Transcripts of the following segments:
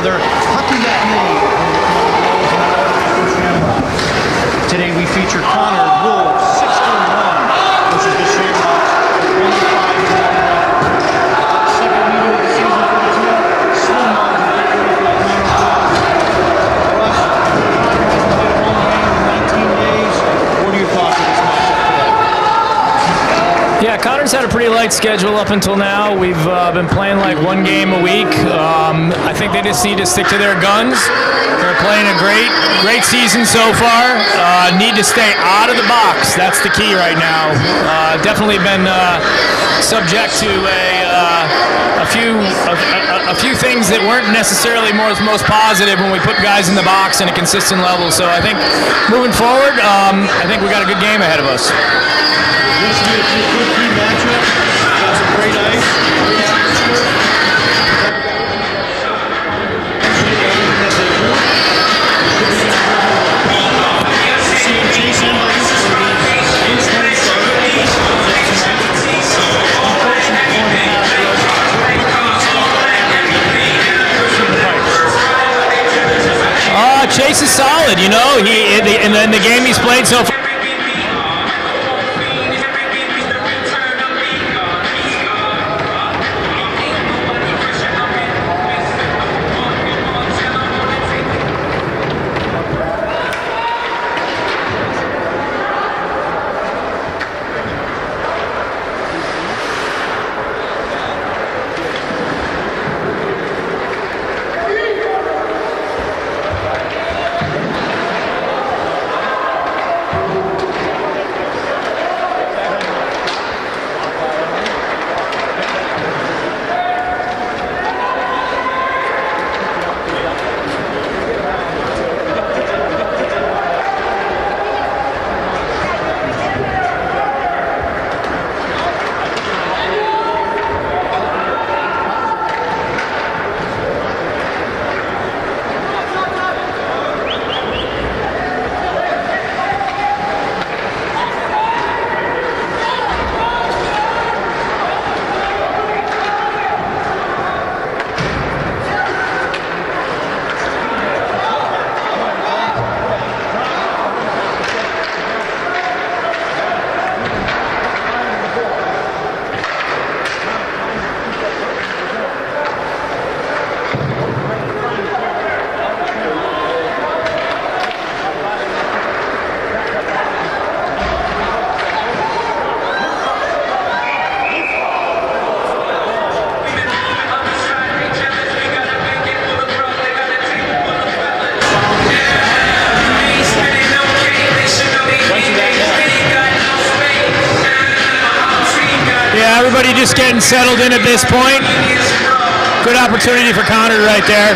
another hockey matinee from Shamrocks. Today we feature Conard Wolves 6-1 versus the Shamrocks 1-5-1. Second meeting of the season for the team. Slim margin victory for the Conard Wolves. Conard hasn't played a home game in 19 days. What are your thoughts on this matchup today? Yeah, Conard's had a pretty light schedule up until now. We've been playing like one game a week. I think they just need to stick to their guns. They're playing a great season so far. Need to stay out of the box. That's the key right now. Definitely been subject to a few things that weren't necessarily most positive when we put guys in the box in a consistent level. So I think moving forward, I think we got a good game ahead of us. This is a good key matchup. Got some great ice, great atmosphere. Chase is solid, you know. In the game he's played so far. Everybody just getting settled in at this point. Good opportunity for Conard right there.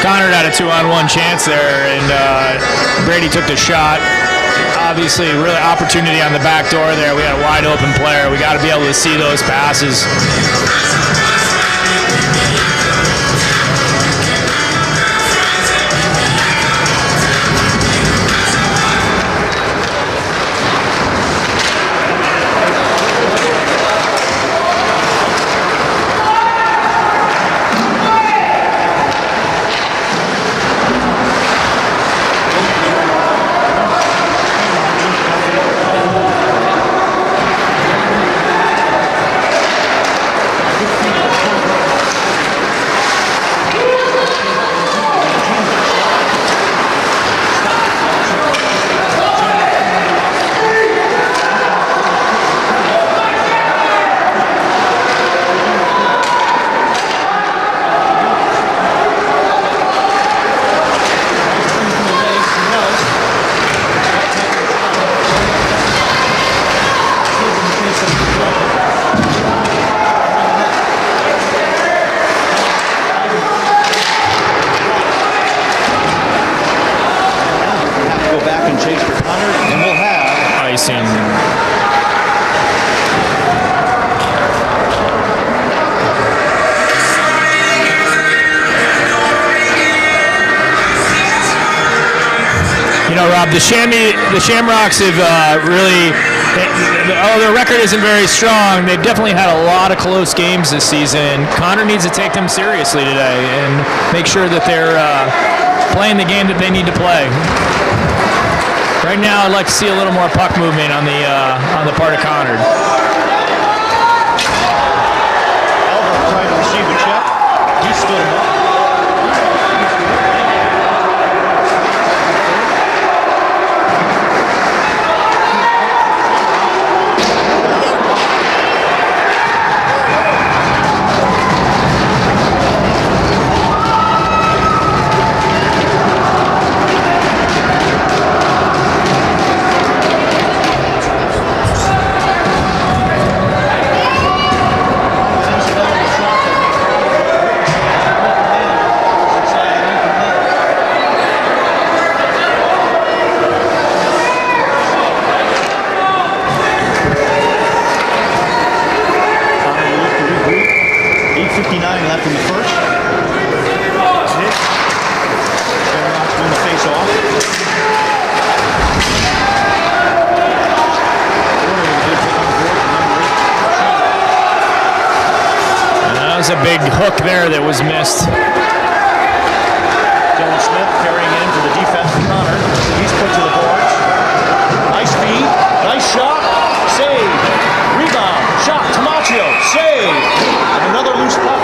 Conard had a 2-on-1 chance there, and Brady took the shot. Obviously, really opportunity on the back door there. We had a wide open player. We got to be able to see those passes. Rob, the Shamrocks have really, their record isn't very strong. They've definitely had a lot of close games this season. Conard needs to take them seriously today and make sure that they're playing the game that they need to play. Right now, I'd like to see a little more puck movement on the part of Conard. Elbow trying to receive the check. He stood him up. A big hook there that was missed. Dylan Smith carrying it into the defense for Conard. He's put to the boards. Nice feed, nice shot, save, rebound, shot, Tamaccio, save, and another loose puck.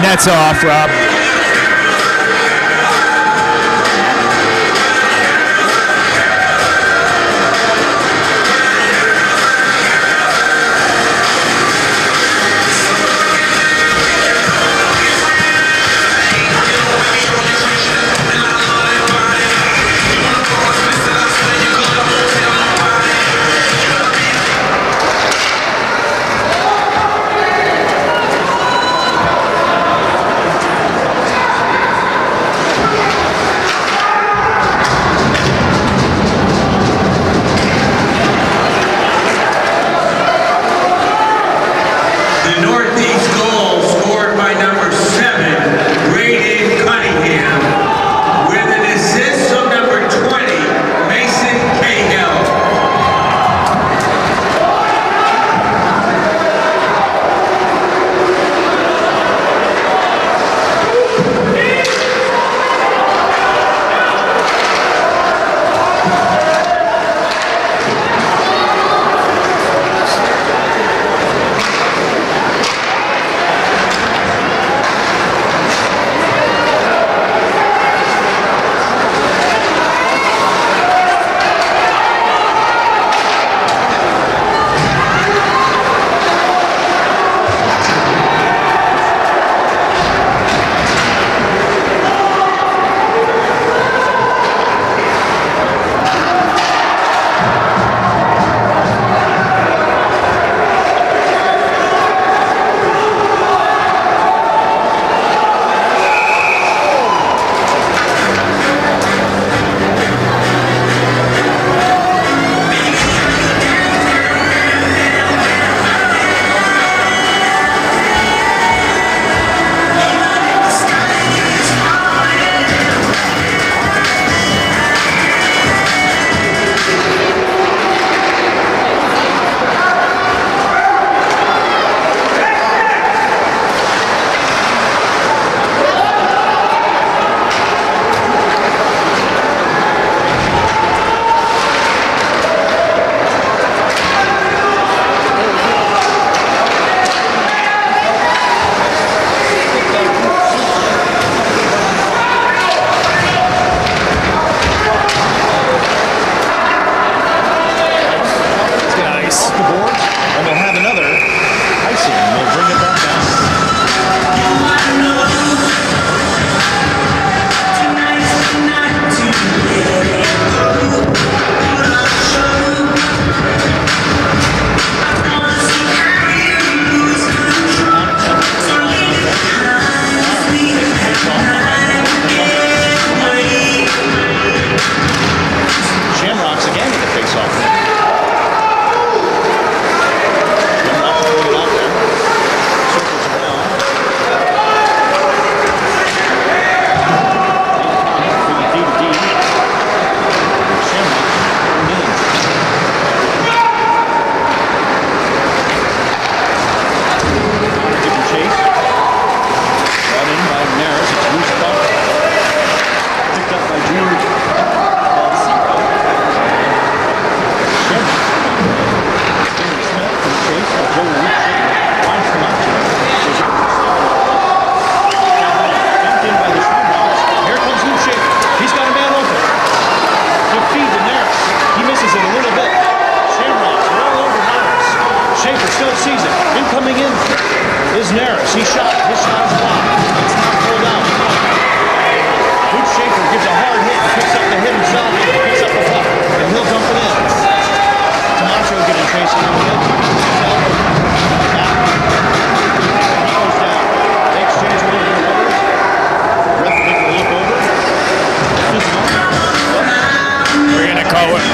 Nets off, Rob. Tee shot. His shot is blocked. It's now pulled out. Luke Schaefer gives a hard hit. Picks up the hit himself. Picks up the puck. And he'll dump it in. Camacho getting chased a little bit. Back. He goes down. They exchange a little bit of letters. Ref taking a look over. Physical. We're going to call it.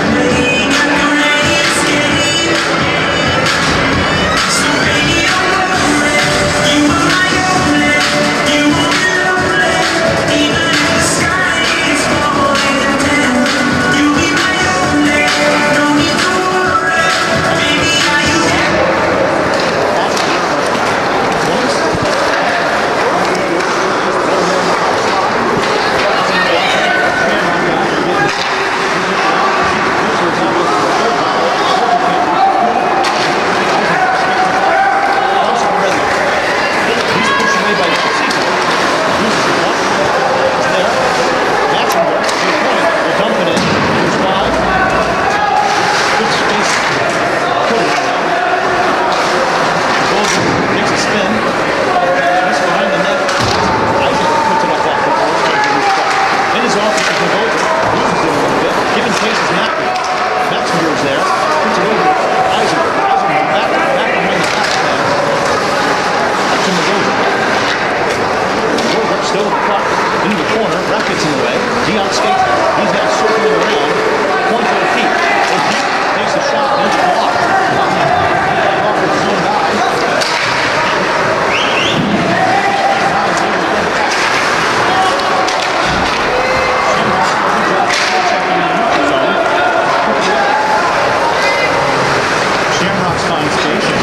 Shamrocks finds station.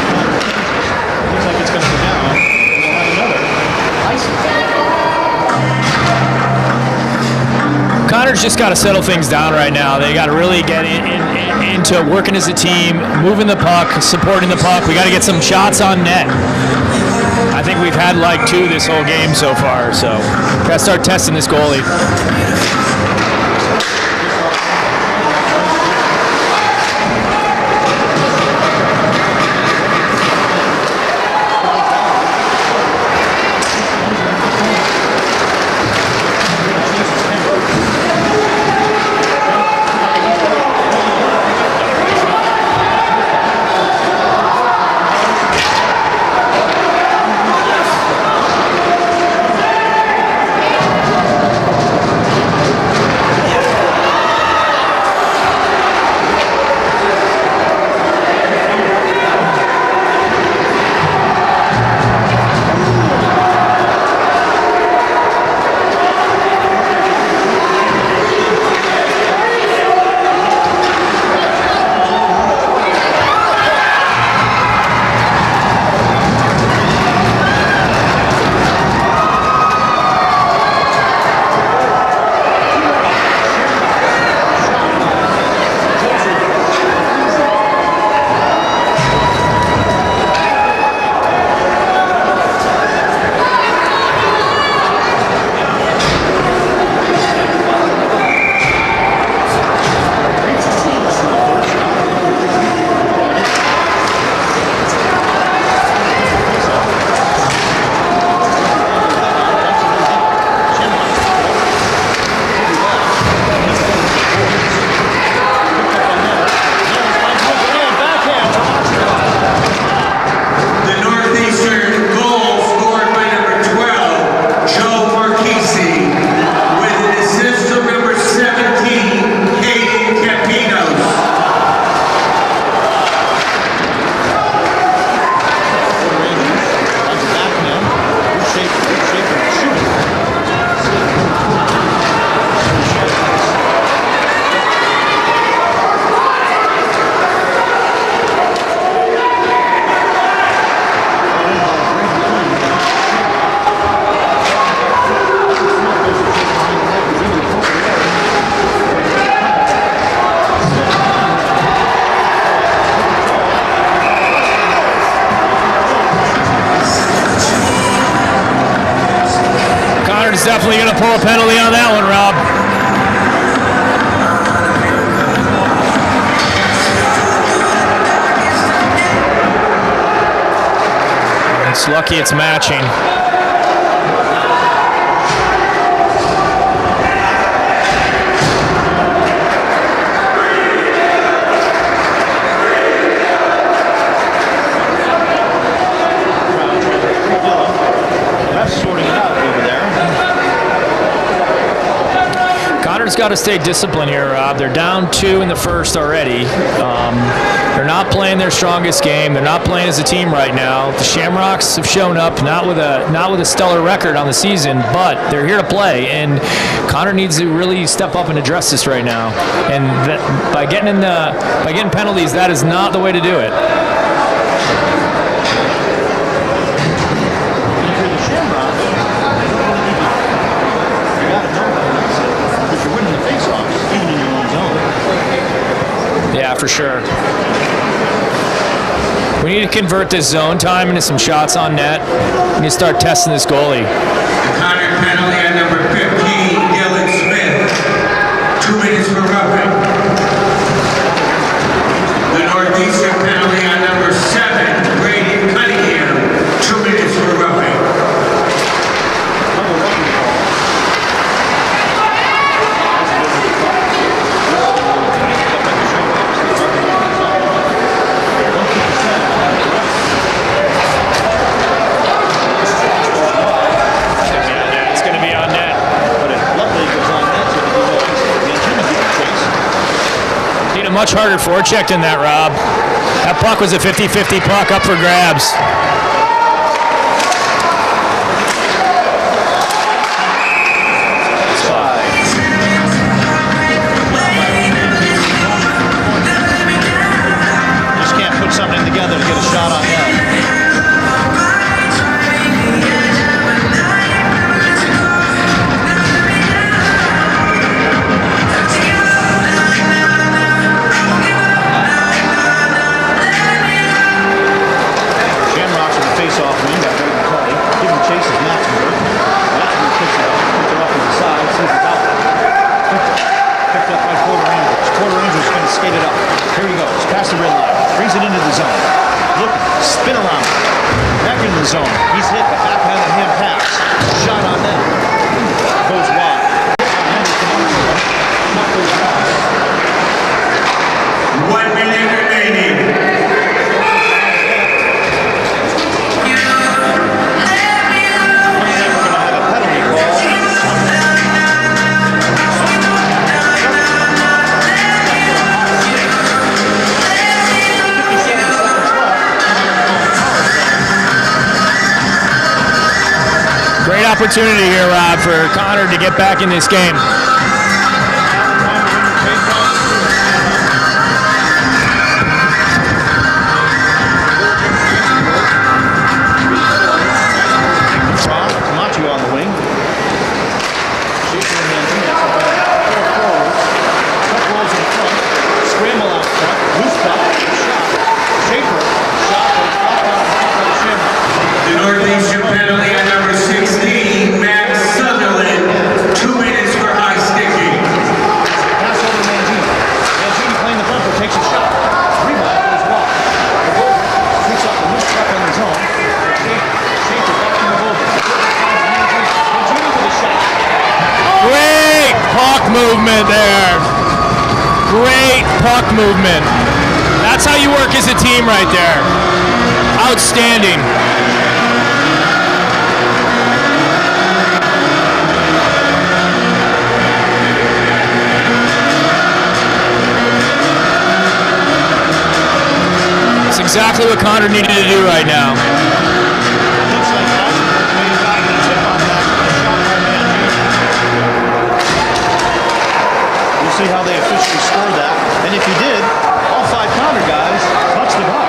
Looks like it's going to go down. We'll have another icing. Conard's just got to settle things down right now. They got to really get into working as a team, moving the puck, supporting the puck. We got to get some shots on net. I think we've had like 2 this whole game so far, so got to start testing this goalie. Conard's definitely going to pull a penalty on that one, Rob. It's lucky. lucky it's matching. Conard's got to stay disciplined here, Rob. They're down 2 in the first already. They're not playing their strongest game. They're not playing as a team right now. The Shamrocks have shown up, not with a stellar record on the season, but they're here to play. And Conard needs to really step up and address this right now. And by getting penalties, that is not the way to do it. Yeah, for sure. We need to convert this zone time into some shots on net. We need to start testing this goalie. Conard penalty on number 15, Dylan Smith. 2 minutes for roughing. The Northeastern penalty on number 7, Brady Cunningham. 2 minutes for roughing. Much harder forecheck than that, Rob. That puck was a 50-50 puck up for grabs. Just can't put something together to get a shot on net. Skate it up. Here he goes. Past the red line. Brings it into the zone. Look. Spin around. Back into the zone. He's hit a backhand hand pass. Shot on net. Goes wide. 1 minute remaining. Great opportunity here, Rob, for Conard to get back in this game. Camacho on the wing. Rolls in front. Scramble out front. Loose puck. Shot. Schaefer. Shot. The Northeastern penalty on number 16, Max Sutherland. 2 minutes for high sticking. Pass over to Mangini. Mangini playing the bumper, takes a shot. Rebound goes wide. The goalie picks up the loose puck on his own. Schaefer back in the goal. Mangini with a shot. Great puck movement there. Great puck movement. That's how you work as a team right there. Outstanding. That's exactly what Conard needed to do right now. Looks like Eisenberg may have gotten a tip on that shot by Mangini. We'll see how they officially scored that. And if he did, all 5 Conard guys touched the puck.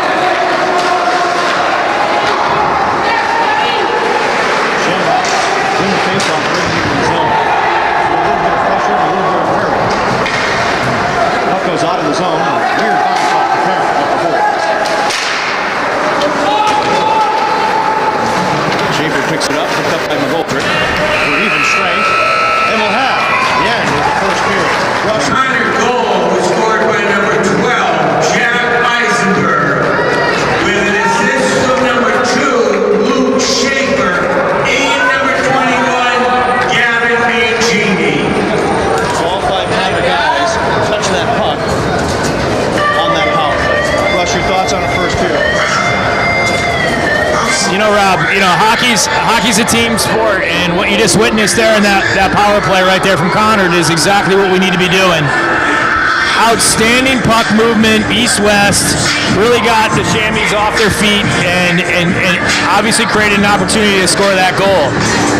Shamrocks win the faceoff, bringing it in the zone. So a little bit of pressure, a little bit of hurry. Puck goes out of the zone. Weird bounce off the parent at the hole. Schaefer picks it up, picked up by McGoldrick. For even strength. And we'll have the end of the first period. Conard goal was scored by number 12, Jack Eisenberg, with an assist from number 2, Luke Rob, hockey's a team sport, and what you just witnessed there in that power play right there from Conard is exactly what we need to be doing. Outstanding puck movement, east-west, really got the Shammies off their feet and obviously created an opportunity to score that goal.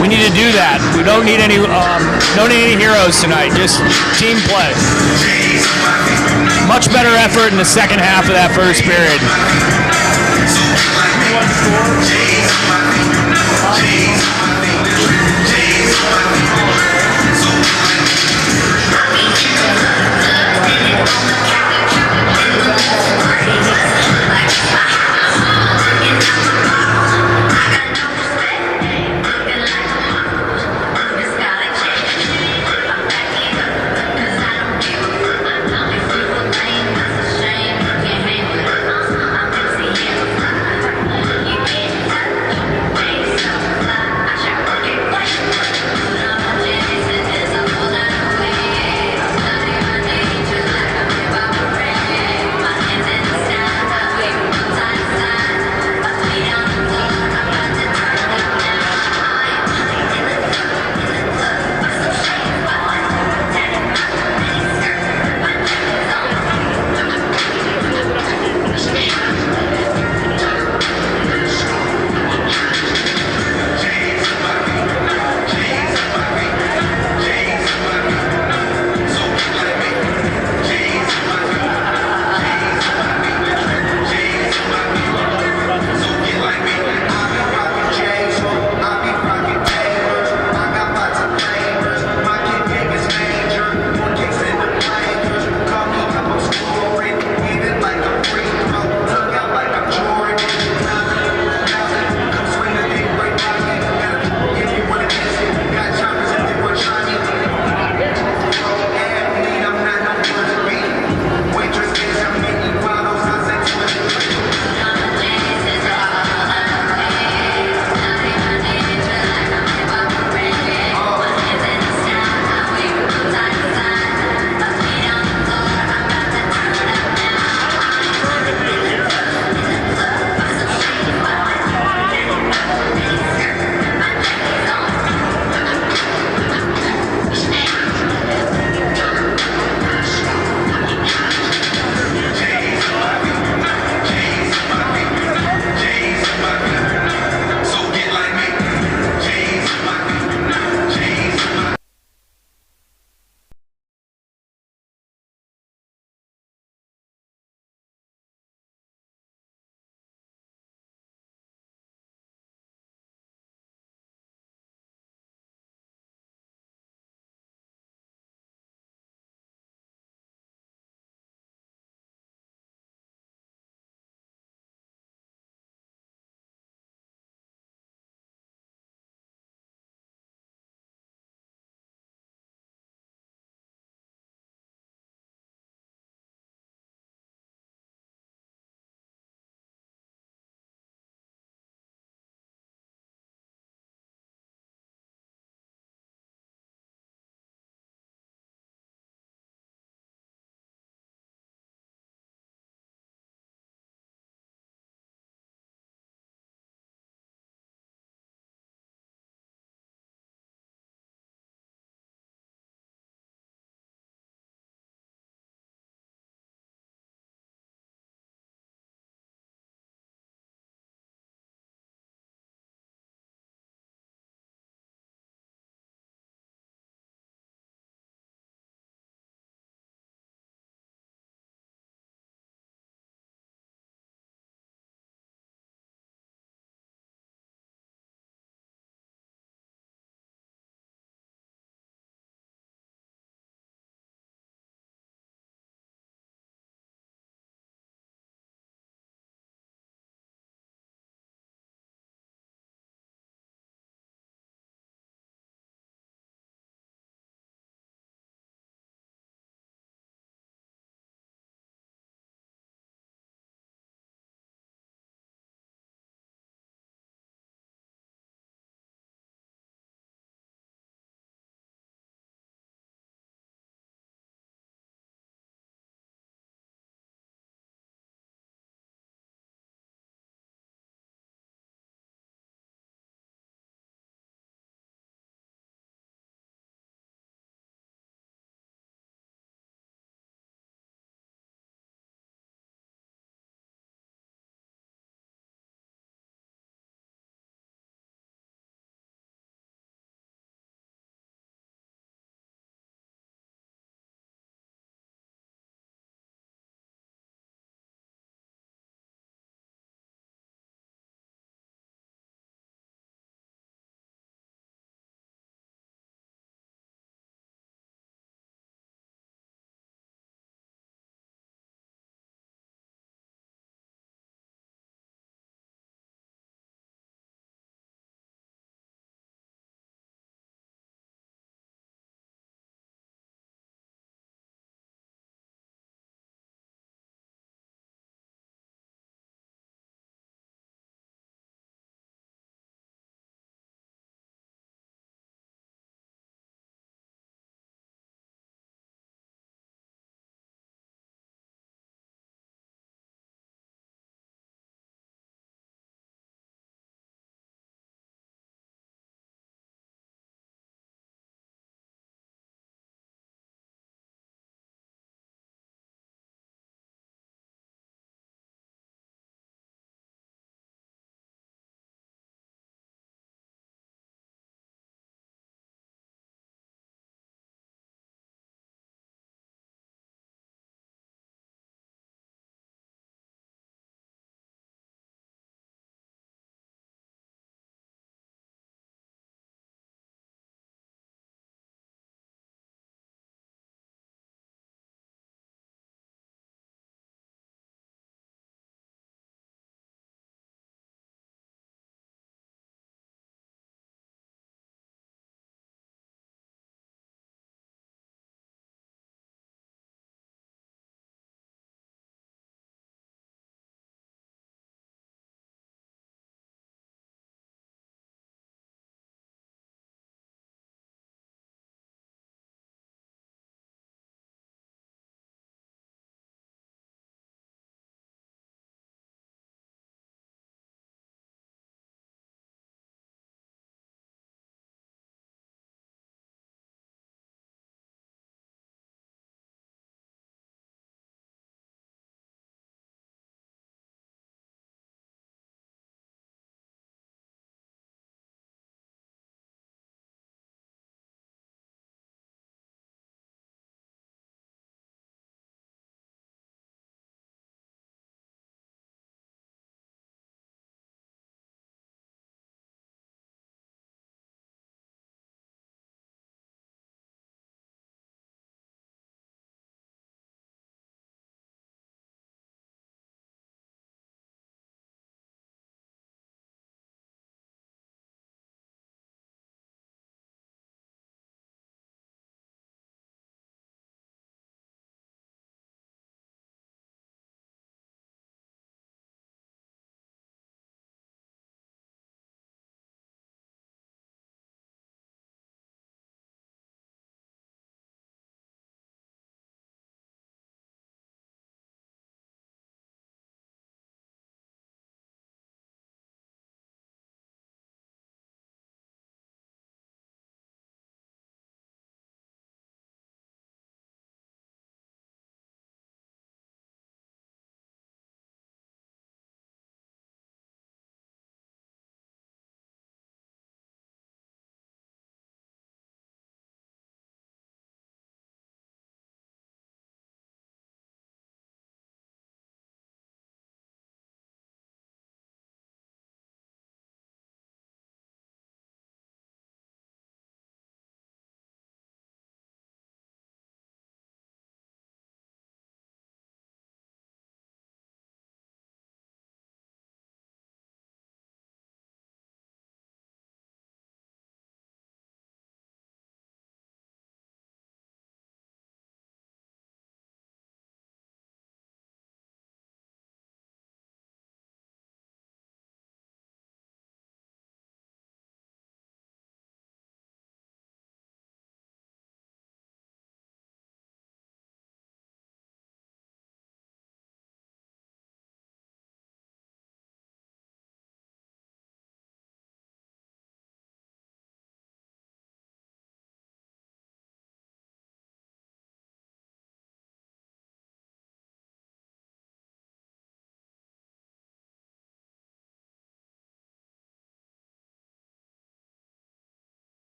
We need to do that. We don't need any heroes tonight, just team play. Much better effort in the second half of that first period.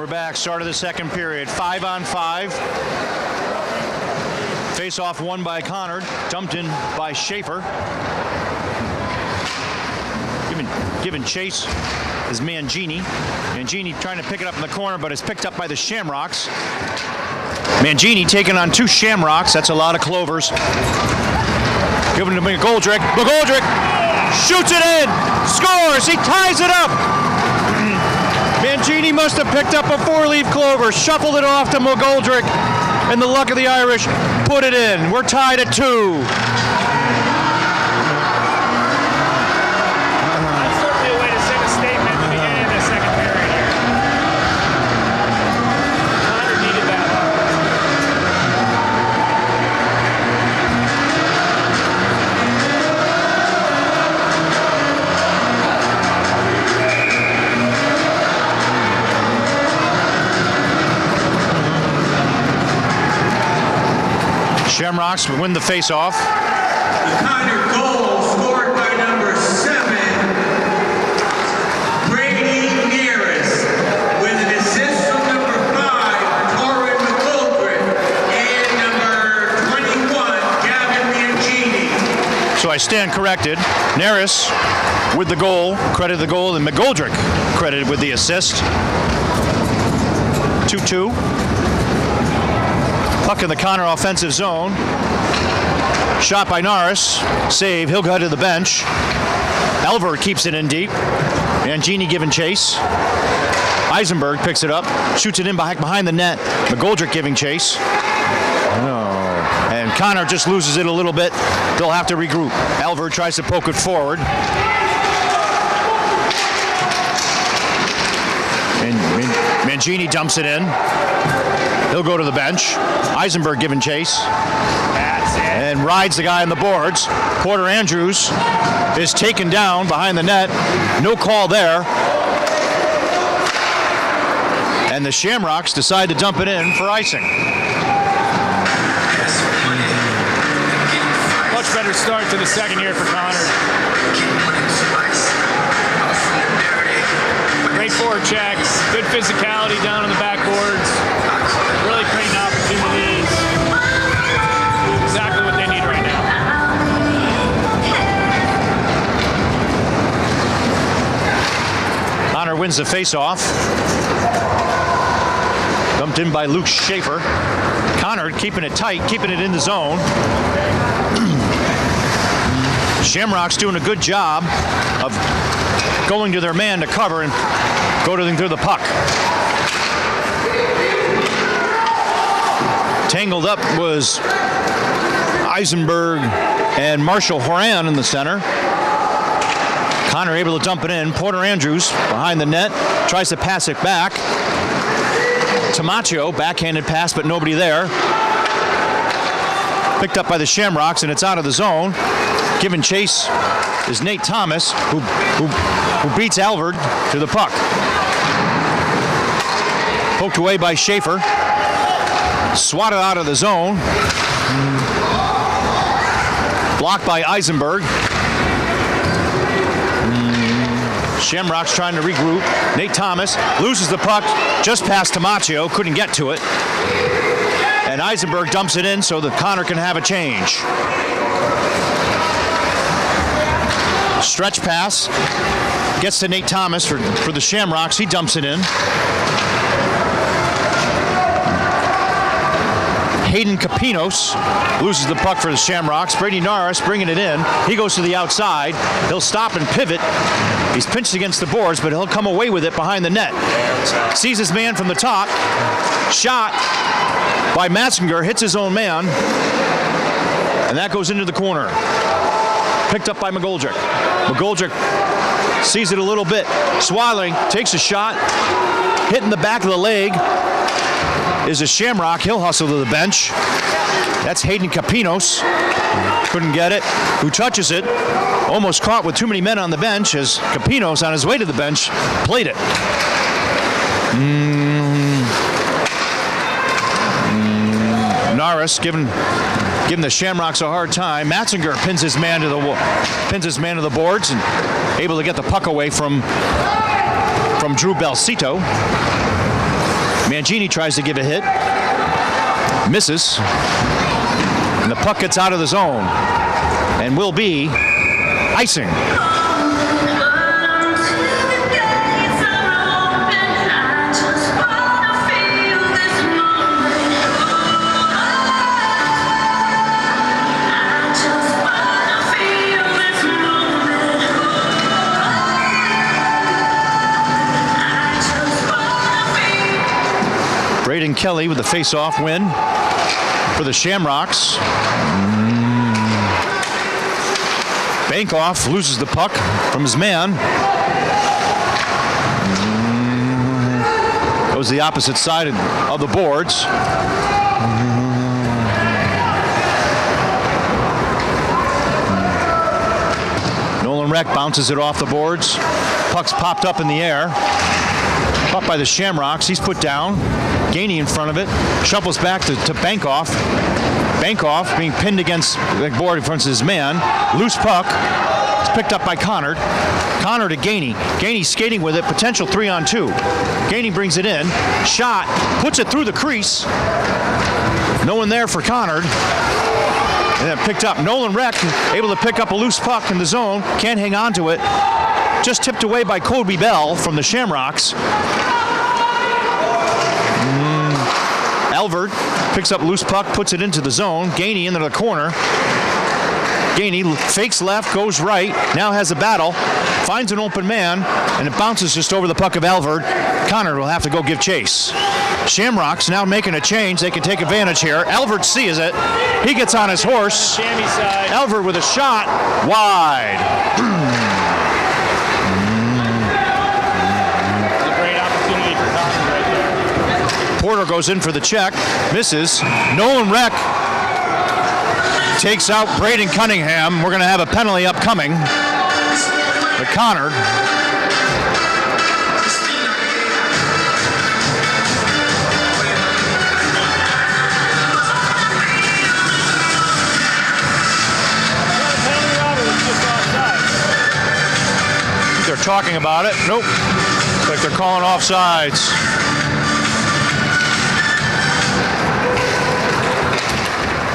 We're back, start of the second period, 5-on-5. Face-off won by Conard, dumped in by Schaefer. Giving chase is Mangini. Mangini trying to pick it up in the corner, but is picked up by the Shamrocks. Mangini taking on 2 Shamrocks, that's a lot of clovers. Giving to McGoldrick. McGoldrick shoots it in, scores, he ties it up. Mangini must have picked up a 4-leaf clover, shuffled it off to McGoldrick, and the luck of the Irish put it in. We're tied at 2. That's certainly a way to send a statement at the beginning of the second period here. Conard needed that. Shamrocks win the face-off. The Conard goal scored by number 7, Brady Nearest, with an assist from number 5, Torrin McGoldrick, and number 21, Gavin Mangini. So I stand corrected. Neris with the goal, credited the goal, and McGoldrick credited with the assist. 2-2. Puck in the Conard offensive zone. Shot by Norris. Save. He'll go to the bench. Elver keeps it in deep. Mangini giving chase. Eisenberg picks it up. Shoots it in behind the net. McGoldrick giving chase. And Conard just loses it a little bit. They'll have to regroup. Elver tries to poke it forward. And Mangini dumps it in. He'll go to the bench. Eisenberg giving chase. That's it. And rides the guy on the boards. Porter Andrews is taken down behind the net. No call there. And the Shamrocks decide to dump it in for icing. Much better start to the second here for Conard. Great forward check, good physicality down on the backboards, really creating opportunities. Exactly what they need right now. Conard wins the faceoff. Dumped in by Luke Schaefer. Conard keeping it tight, keeping it in the zone. Shamrocks doing a good job of going to their man to cover and go to them through the puck. Tangled up was Eisenberg and Marshall Horan in the center. Conard able to dump it in. Porter Andrews behind the net, tries to pass it back. Tamaccio, backhanded pass, but nobody there. Picked up by the Shamrocks, and it's out of the zone. Giving chase is Nate Thomas, who beats Alvord to the puck. Poked away by Schaefer. Swatted out of the zone. Blocked by Eisenberg. Shamrocks trying to regroup. Nate Thomas loses the puck just past Tamaccio, couldn't get to it. And Eisenberg dumps it in so that Conard can have a change. Stretch pass. Gets to Nate Thomas for the Shamrocks. He dumps it in. Hayden Capinos loses the puck for the Shamrocks. Brady Norris bringing it in. He goes to the outside. He'll stop and pivot. He's pinched against the boards, but he'll come away with it behind the net. Sees his man from the top. Shot by Matzinger. Hits his own man. And that goes into the corner. Picked up by McGoldrick. McGoldrick sees it a little bit. Swallowing, takes a shot. Hitting the back of the leg is a Shamrock. He'll hustle to the bench. That's Hayden Capinos. Couldn't get it. Who touches it? Almost caught with too many men on the bench as Capinos, on his way to the bench, played it. Norris giving the Shamrocks a hard time. Matzinger pins his man to the boards and able to get the puck away from Drew Belcito. Mangini tries to give a hit. Misses. And the puck gets out of the zone. And will be icing. Braden Kelly with the face-off win for the Shamrocks. Bankoff loses the puck from his man. Goes the opposite side of the boards. Nolan Reck bounces it off the boards. Puck's popped up in the air. Up by the Shamrocks. He's put down. Gainey in front of it. Shuffles back to Bankoff. Bankoff being pinned against the board in front of his man. Loose puck. It's picked up by Conard. Conard to Gainey. Gainey skating with it. Potential 3-on-2. Gainey brings it in. Shot. Puts it through the crease. No one there for Conard. And then picked up. Nolan Reck able to pick up a loose puck in the zone. Can't hang on to it. Just tipped away by Kobe Bell from the Shamrocks. Alvord picks up loose puck, puts it into the zone. Gainey into the corner. Gainey fakes left, goes right, now has a battle, finds an open man, and it bounces just over the puck of Alvord. Conard will have to go give chase. Shamrocks now making a change. They can take advantage here. Alvord sees it. He gets on his horse. Shammy side. Alvord with a shot. Wide. Porter goes in for the check, misses. Nolan Reck takes out Braden Cunningham. We're going to have a penalty upcoming. But Conard. They're talking about it. Nope. Looks like they're calling offsides.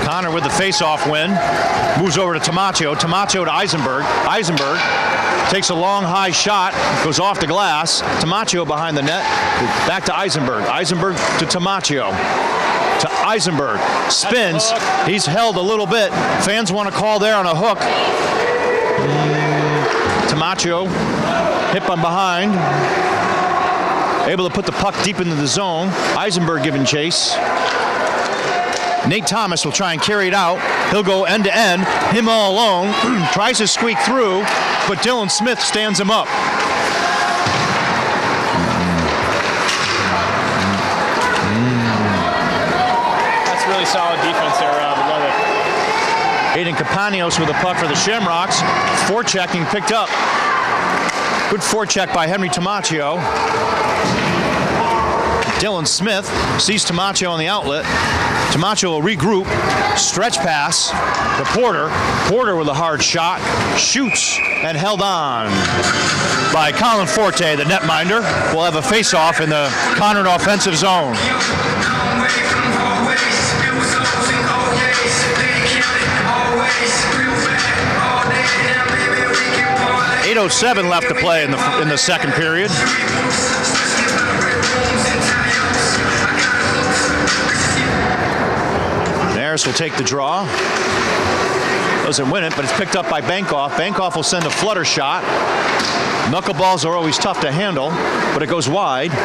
Conard with the face-off win. Moves over to Tamacho. Tamacho to Eisenberg. Eisenberg takes a long, high shot. Goes off the glass. Tamacho behind the net. Back to Eisenberg. Eisenberg to Tamacho. To Eisenberg. Spins. He's held a little bit. Fans want to call there on a hook. Tamacho hit from behind. Able to put the puck deep into the zone. Eisenberg giving chase. Nate Thomas will try and carry it out. He'll go end to end, him all alone, tries to squeak through, but Dylan Smith stands him up. That's really solid defense there, Rob. I love it. Aiden Campanios with a puck for the Shamrocks. Forechecking picked up. Good forecheck by Henry Tamacho. Dylan Smith sees Tamacho on the outlet. Tamacho will regroup, stretch pass to Porter. Porter with a hard shot, shoots and held on by Colin Forte, the netminder. Will have a face-off in the Conard offensive zone. .807 left to play in the second period. Will take the draw. Doesn't win it, but it's picked up by Bankoff. Bankoff will send a flutter shot. Knuckleballs are always tough to handle, but it goes wide. We'll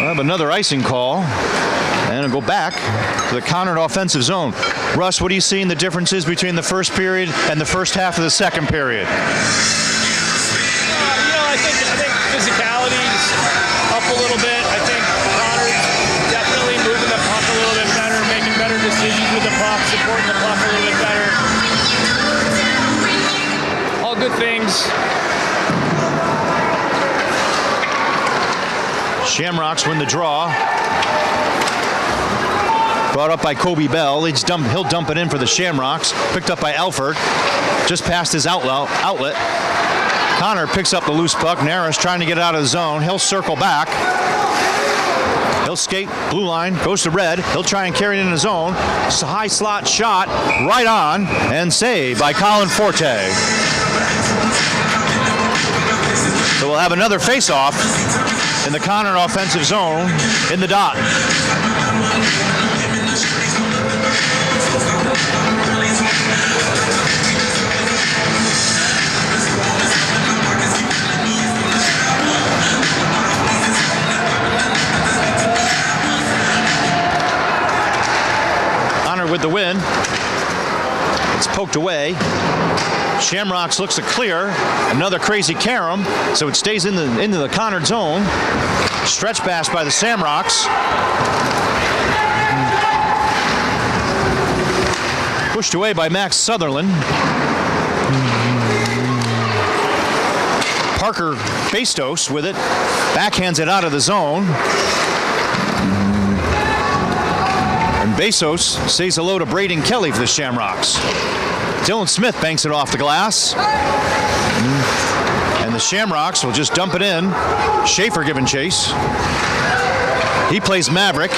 have another icing call, and it'll go back to the Conard offensive zone. Russ, what do you see in the differences between the first period and the first half of the second period? I think physicality's up a little bit. I think Conard's definitely moving the puck a little bit better, making better decisions with the puck, supporting the puck a little bit better. All good things. Shamrocks win the draw. Brought up by Kobe Bell. He'll dump it in for the Shamrocks. Picked up by Alford. Just past his outlet. Conard picks up the loose puck. Naris trying to get out of the zone. He'll circle back. He'll skate blue line, goes to red. He'll try and carry it in his own. It's a high slot shot right on and saved by Colin Forte. So we'll have another face-off in the Conard offensive zone in the dot. With the win. It's poked away. Shamrocks looks to clear. Another crazy carom, so it stays into the Conard zone. Stretch pass by the Shamrocks. Pushed away by Max Sutherland. Parker Bastos with it. Backhands it out of the zone. And Bezos says hello to Braden Kelly for the Shamrocks. Dylan Smith banks it off the glass. And the Shamrocks will just dump it in. Schaefer giving chase. He plays Maverick.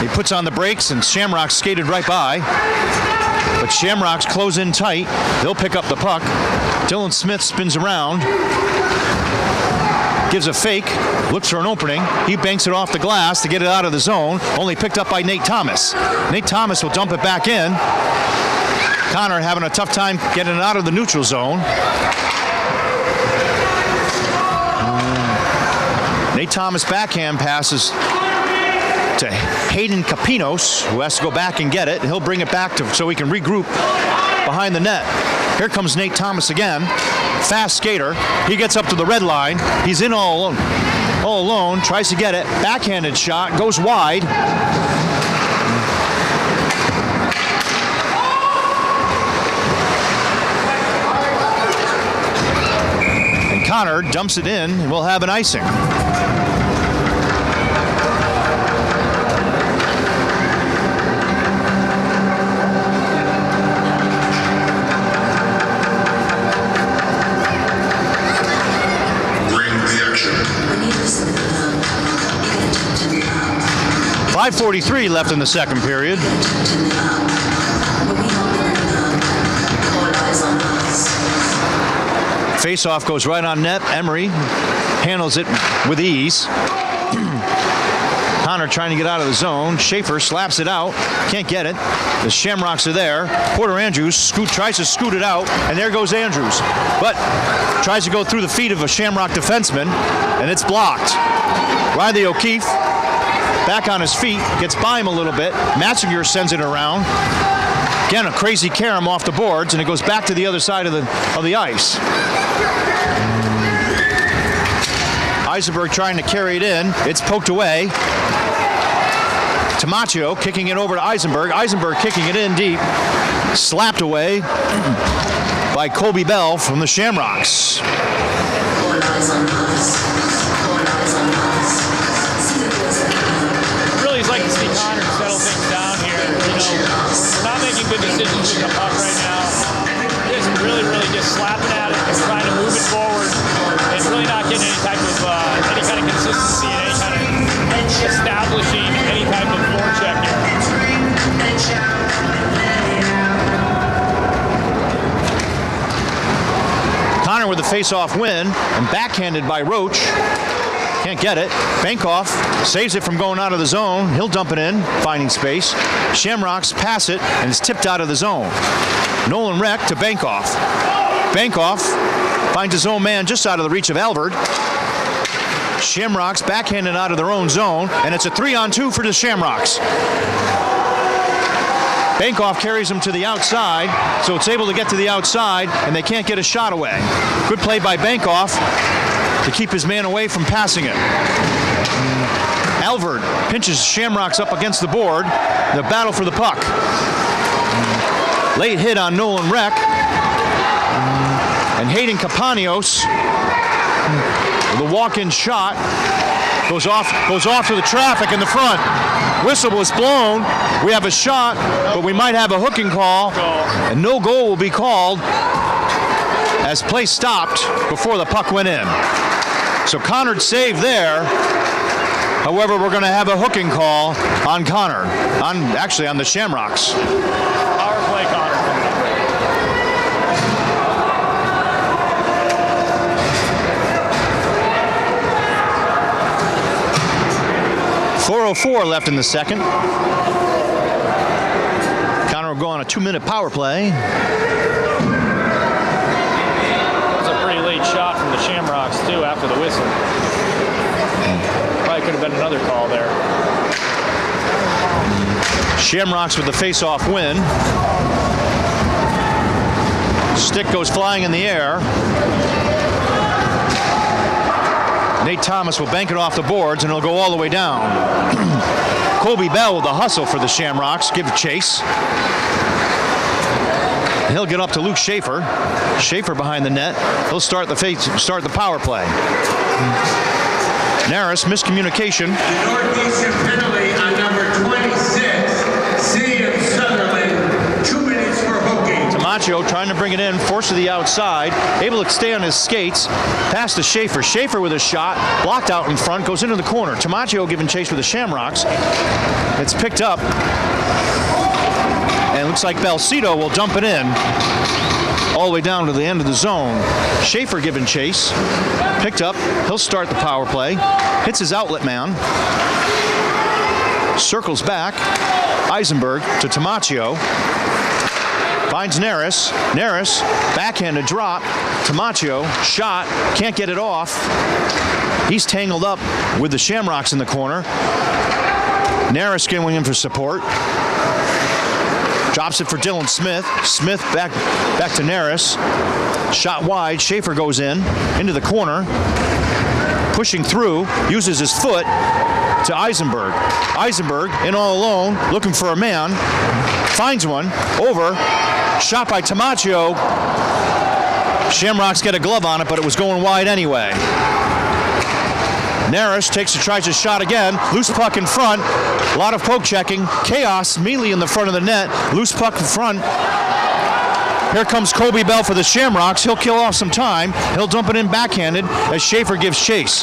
He puts on the brakes and Shamrocks skated right by. But Shamrocks close in tight. They'll pick up the puck. Dylan Smith spins around. Gives a fake, looks for an opening. He banks it off the glass to get it out of the zone. Only picked up by Nate Thomas. Nate Thomas will dump it back in. Conard having a tough time getting it out of the neutral zone. Nate Thomas backhand passes to Hayden Capinos, who has to go back and get it. He'll bring it back so he can regroup behind the net. Here comes Nate Thomas again. Fast skater. He gets up to the red line. He's in all alone. Tries to get it. Backhanded shot. Goes wide. And Conard dumps it in and we'll have an icing. .5:43 left in the second period. Face-off goes right on net. Emery handles it with ease. Conard trying to get out of the zone. Schaefer slaps it out. Can't get it. The Shamrocks are there. Porter Andrews tries to scoot it out, and there goes Andrews. But tries to go through the feet of a Shamrock defenseman, and it's blocked. Riley O'Keefe back on his feet, gets by him a little bit. Matzinger sends it around. Again, a crazy carom off the boards, and it goes back to the other side of the ice. Eisenberg trying to carry it in. It's poked away. Tamaccio kicking it over to Eisenberg. Eisenberg kicking it in deep. Slapped away by Kobe Bell from the Shamrocks. Really like to see Conard settle things down here. We're not making good decisions with the puck right now. Just really just slapping at it and trying to move it forward, and really not getting any kind of consistency and any kind of establishing any type of forecheck here. Conard with a face-off win and backhanded by Roach. Can't get it. Bankoff saves it from going out of the zone. He'll dump it in, finding space. Shamrocks pass it, and it's tipped out of the zone. Nolan Reck to Bankoff. Bankoff finds his own man just out of the reach of Alvord. Shamrocks backhanded out of their own zone, and it's a 3-on-2 for the Shamrocks. Bankoff carries him to the outside, so it's able to get to the outside, and they can't get a shot away. Good play by Bankoff to keep his man away from passing it. Alvord pinches Shamrocks up against the board. The battle for the puck. Late hit on Nolan Reck. And Hayden Campanios, the walk-in shot, Goes off to the traffic in the front. Whistle was blown. We have a shot, but we might have a hooking call. And no goal will be called as play stopped before the puck went in. So Conard saved there. However, we're going to have a hooking call on Conard, actually on the Shamrocks. Power play, Conard. 4:04 left in the second. Conard will go on a 2-minute power play. That was a pretty late shot from the Shamrocks, too, after the whistle. Probably could have been another call there. Shamrocks with the face-off win. Stick goes flying in the air. Nate Thomas will bank it off the boards, and it'll go all the way down. Colby Bell with the hustle for the Shamrocks. Give chase. He'll get up to Luke Schaefer. Schaefer behind the net. He'll start the power play. Naris, miscommunication. The Northeastern penalty on number 26, City of Sutherland, 2 minutes for hooking. Tamaccio trying to bring it in, forced to the outside, able to stay on his skates, pass to Schaefer. Schaefer with a shot, blocked out in front, goes into the corner. Tamaccio giving chase with the Shamrocks. It's picked up, and looks like Belcito will dump it in all the way down to the end of the zone. Schaefer giving chase, picked up, he'll start the power play, hits his outlet man, circles back, Eisenberg to Tamaccio, finds Naris. Naris, backhanded drop. Tamaccio, shot, can't get it off. He's tangled up with the Shamrocks in the corner. Naris going in for support. Drops it for Dylan Smith. Smith back to Naris. Shot wide. Schaefer goes into the corner. Pushing through, uses his foot to Eisenberg. Eisenberg in all alone, looking for a man. Finds one. Over. Shot by Tamaccio. Shamrocks get a glove on it, but it was going wide anyway. Naris tries a shot again. Loose puck in front. A lot of poke checking. Chaos immediately in the front of the net. Loose puck in front. Here comes Colby Bell for the Shamrocks. He'll kill off some time. He'll dump it in backhanded as Schaefer gives chase.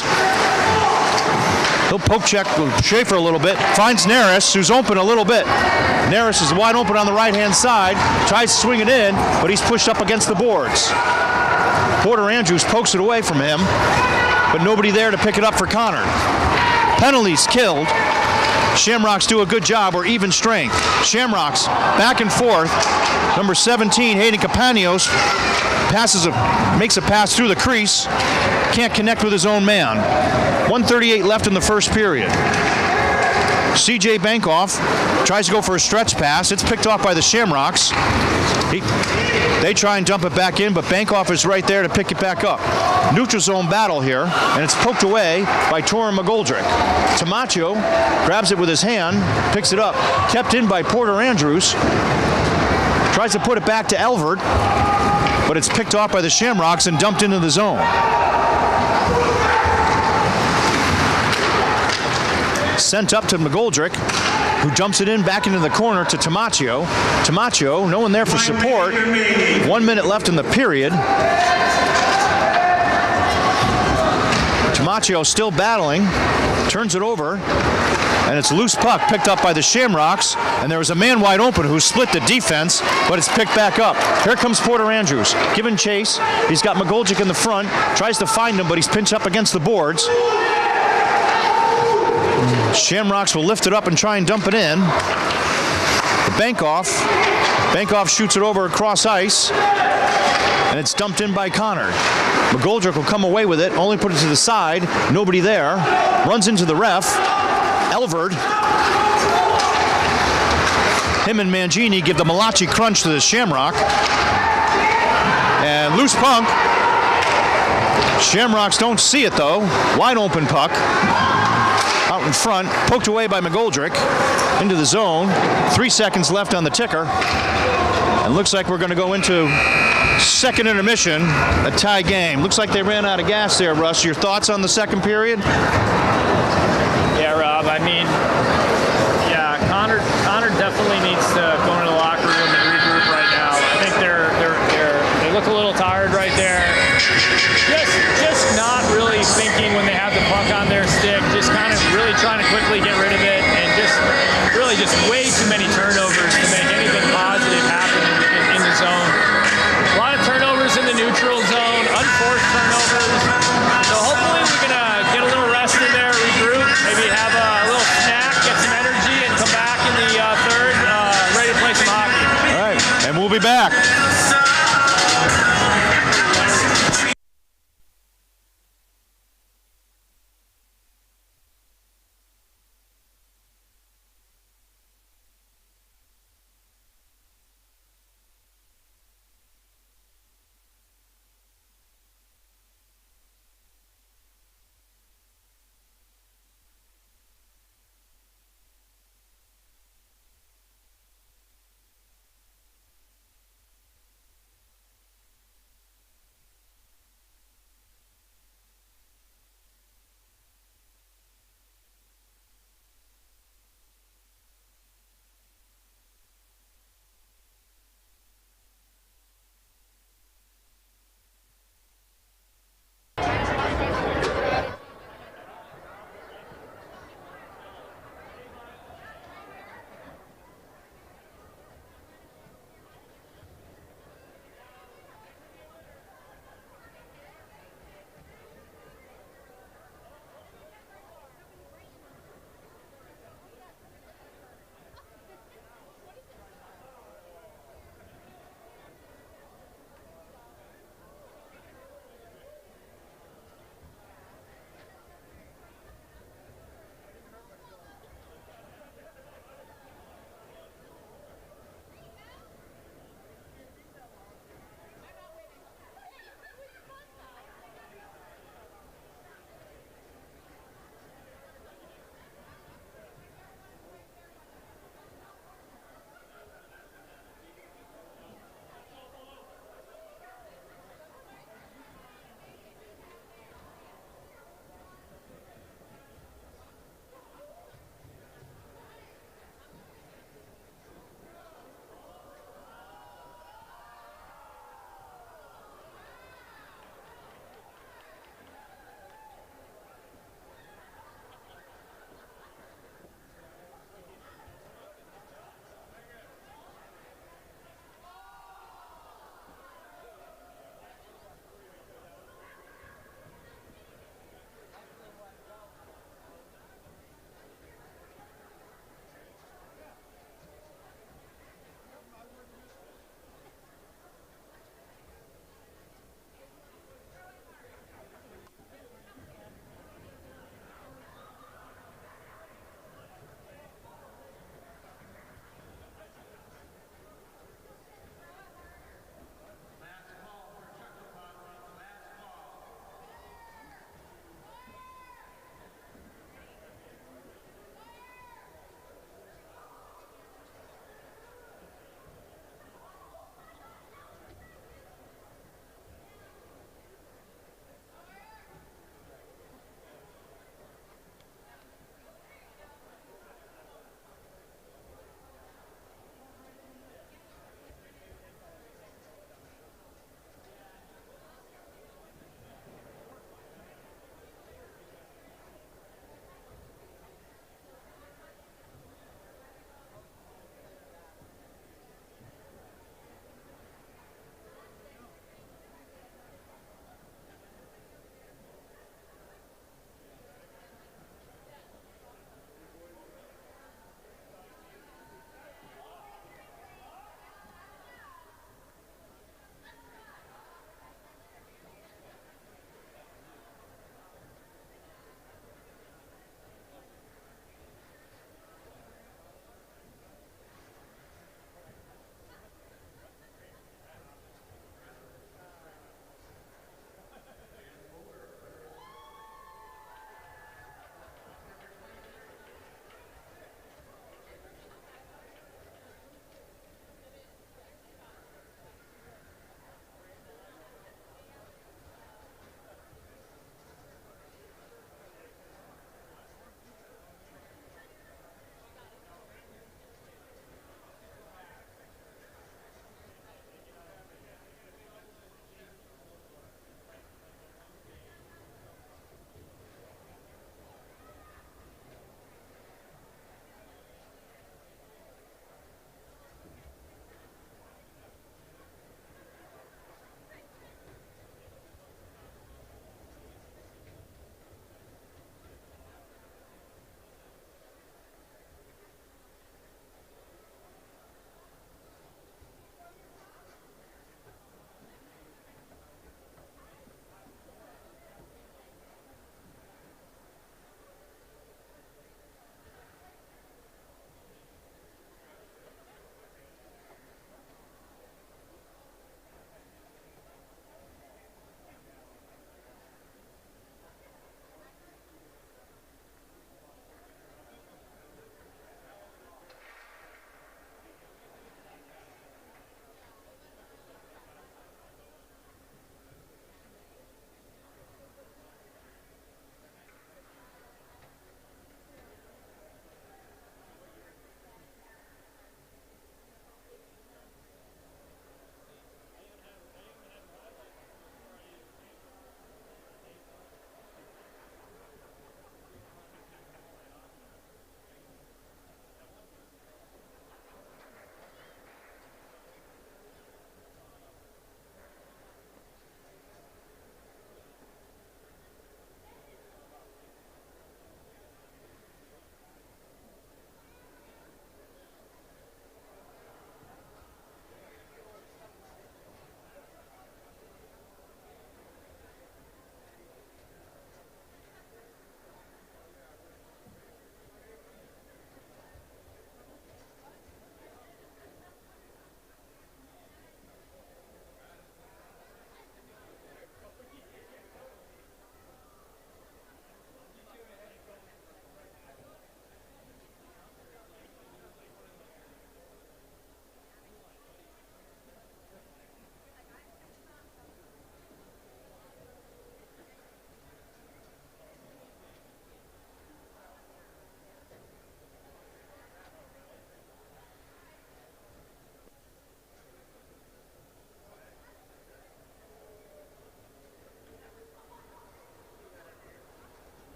He'll poke check Schaefer a little bit. Finds Naris, who's open a little bit. Naris is wide open on the right-hand side. Tries to swing it in, but he's pushed up against the boards. Porter Andrews pokes it away from him, but nobody there to pick it up for Conard. Penalties killed. Shamrocks do a good job, or even strength. Shamrocks back and forth. Number 17, Hayden Campanios, makes a pass through the crease. Can't connect with his own man. 1:38 left in the first period. C.J. Bankoff tries to go for a stretch pass. It's picked off by the Shamrocks. They try and dump it back in, but Bankoff is right there to pick it back up. Neutral zone battle here, and it's poked away by Torin McGoldrick. Tamaccio grabs it with his hand, picks it up. Kept in by Porter Andrews. Tries to put it back to Elvert, but it's picked off by the Shamrocks and dumped into the zone. Sent up to McGoldrick, who dumps it in back into the corner to Tamaccio. Tamaccio, no one there for support. 1 minute left in the period. Tamaccio still battling, turns it over, and it's a loose puck picked up by the Shamrocks, and there was a man wide open who split the defense, but it's picked back up. Here comes Porter Andrews, giving chase. He's got McGoldrick in the front, tries to find him, but he's pinched up against the boards. Shamrocks will lift it up and try and dump it in. Bankoff shoots it over across ice, and it's dumped in by Conard. McGoldrick will come away with it, only put it to the side, nobody there. Runs into the ref. Elvert. Him and Mangini give the Malachi crunch to the Shamrock. And loose puck. Shamrocks don't see it though. Wide open puck. Out in front, poked away by McGoldrick into the zone. 3 seconds left on the ticker. And looks like we're going to go into second intermission, a tie game. Looks like they ran out of gas there, Russ. Your thoughts on the second period? I mean, yeah, Conard definitely needs to go into the locker room and regroup right now. I think they look a little tired right there. Just not really thinking when they have the puck on their stick. Just kind of really trying to quickly get rid of it, and just way too many turnovers to make anything positive happen in the zone. A lot of turnovers in the neutral zone, unforced turnovers. So hopefully we can get a little rest in there, regroup, maybe have a little snack, get some energy, and come back in the third ready to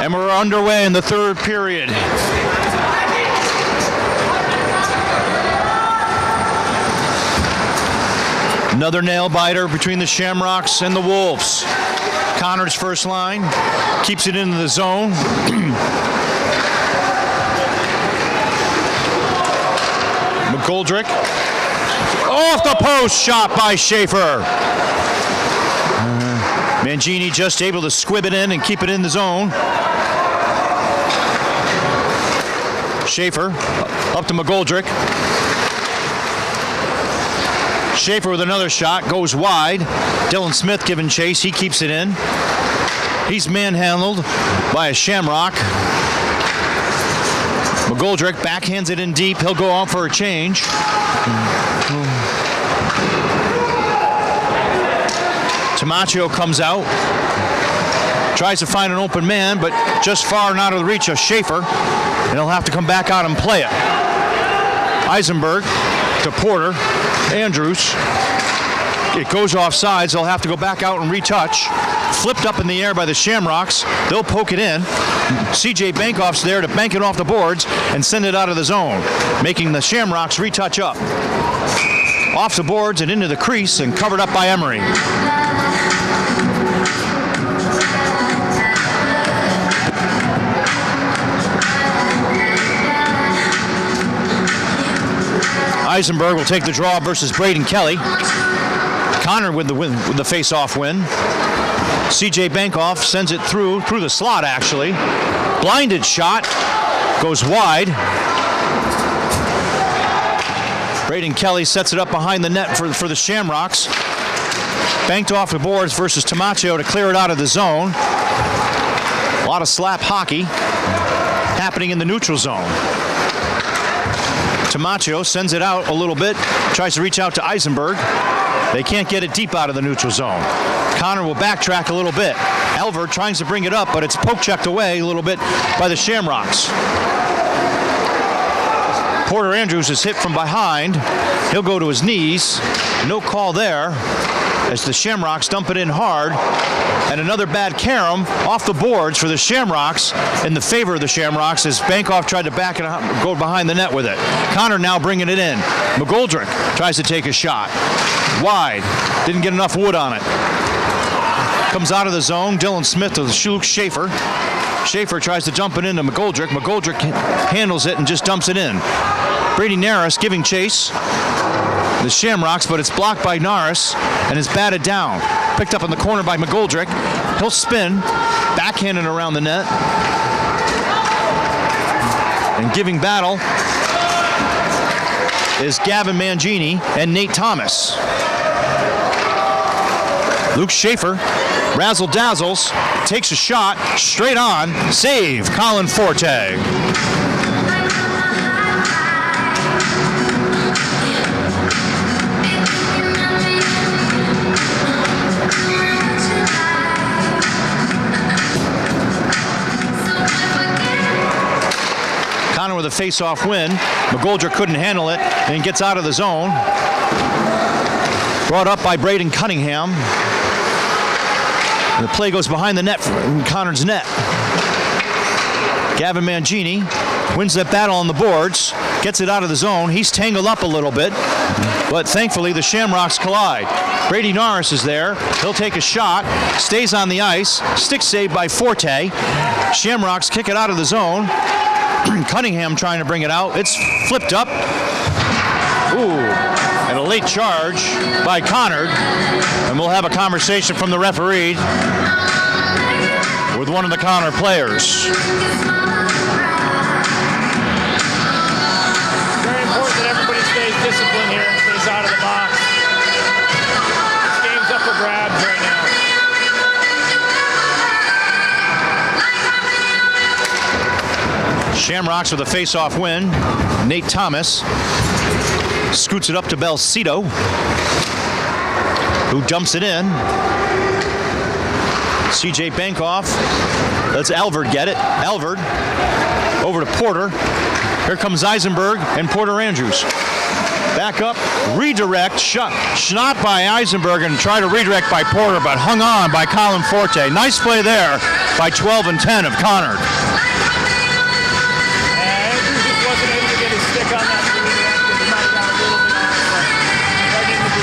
And we're underway in the third period. Another nail biter between the Shamrocks and the Wolves. Conard's first line keeps it into the zone. McGoldrick. Off the post shot by Schaefer. Mangini just able to squib it in and keep it in the zone. Schaefer up to McGoldrick. Schaefer with another shot, goes wide. Dylan Smith giving chase, he keeps it in. He's manhandled by a Shamrock. McGoldrick backhands it in deep, he'll go on for a change. Tamaccio comes out, tries to find an open man, but just far and out of the reach of Schaefer, and he'll have to come back out and play it. Eisenberg to Porter. Andrews. It goes off sides. They'll have to go back out and retouch. Flipped up in the air by the Shamrocks. They'll poke it in. CJ Bankoff's there to bank it off the boards and send it out of the zone, making the Shamrocks retouch up. Off the boards and into the crease and covered up by Emery. Eisenberg will take the draw versus Braden Kelly. Conard with the face-off win. CJ Bankoff sends it through the slot, actually. Blinded shot, goes wide. Braden Kelly sets it up behind the net for the Shamrocks. Banked off the boards versus Tamaccio to clear it out of the zone. A lot of slap hockey happening in the neutral zone. Tamaccio sends it out a little bit, tries to reach out to Eisenberg. They can't get it deep out of the neutral zone. Conard will backtrack a little bit. Elver tries to bring it up, but it's poke-checked away a little bit by the Shamrocks. Porter Andrews is hit from behind. He'll go to his knees. No call there as the Shamrocks dump it in hard. And another bad carom off the boards for the Shamrocks in the favor of the Shamrocks as Bankoff tried to back it up, go behind the net with it. Conard now bringing it in. McGoldrick tries to take a shot. Wide. Didn't get enough wood on it. Comes out of the zone. Dylan Smith to Luke Schaefer. Schaefer tries to dump it into McGoldrick. McGoldrick handles it and just dumps it in. Brady Naris giving chase. The Shamrocks, but it's blocked by Naris and is batted down. Picked up in the corner by McGoldrick. He'll spin, backhanded around the net. And giving battle is Gavin Mangini and Nate Thomas. Luke Schaefer razzle-dazzles, takes a shot, straight on, save, Colin Forte. With a face-off win. McGoldrick couldn't handle it and gets out of the zone. Brought up by Braden Cunningham. And the play goes behind the net in Conard's net. Gavin Mangini wins that battle on the boards, gets it out of the zone. He's tangled up a little bit, but thankfully the Shamrocks collide. Brady Norris is there. He'll take a shot, stays on the ice, stick saved by Forte. Shamrocks kick it out of the zone. Cunningham trying to bring it out. It's flipped up. Ooh, and a late charge by Conard. And we'll have a conversation from the referee with one of the Conard players. Very important that everybody stays disciplined here and stays out of the box. This game's up for grabs right now. Shamrocks with a face-off win. Nate Thomas scoots it up to Belcito, who dumps it in. CJ Bankoff lets Alvord get it. Alvord over to Porter. Here comes Eisenberg and Porter Andrews. Back up, redirect, shot by Eisenberg and try to redirect by Porter, but hung on by Colin Forte. Nice play there by 12 and 10 of Conard. Andrews just wasn't able to get his stick on that redirect. He might have got a little bit on it, but right into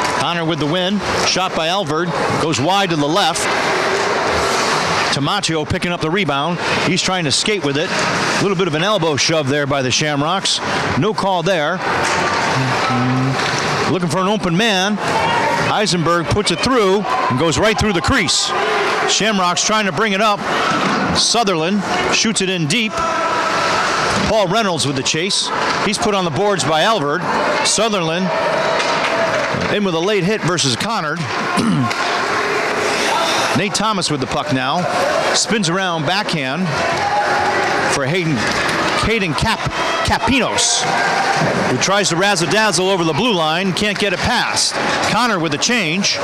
the Conard with the win. Shot by Alvord. Goes wide to the left. Tamaccio picking up the rebound. He's trying to skate with it. A little bit of an elbow shove there by the Shamrocks. No call there. Looking for an open man. Eisenberg puts it through and goes right through the crease. Shamrocks trying to bring it up. Sutherland shoots it in deep. Paul Reynolds with the chase. He's put on the boards by Alvord. Sutherland in with a late hit versus Conard. Nate Thomas with the puck now. Spins around backhand for Caden Capinos, who tries to razzle-dazzle over the blue line. Can't get it past. Conard with the change.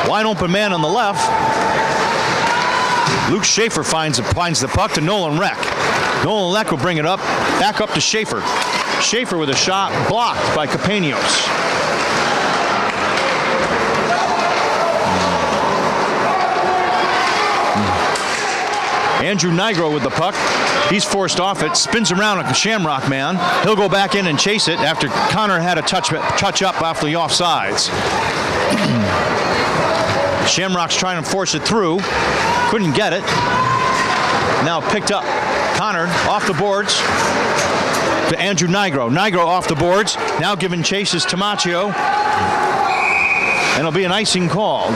Wide open man on the left. Luke Schaefer finds the puck to Nolan Reck. Nolan Reck will bring it up. Back up to Schaefer. Schaefer with a shot blocked by Capinos. Andrew Nigro with the puck. He's forced off it. Spins around a Shamrock man. He'll go back in and chase it after Conard had a touch up off the offsides. Shamrock's trying to force it through. Couldn't get it. Now picked up. Conard off the boards to Andrew Nigro. Nigro off the boards. Now giving chases Tamaccio. And it'll be an icing called.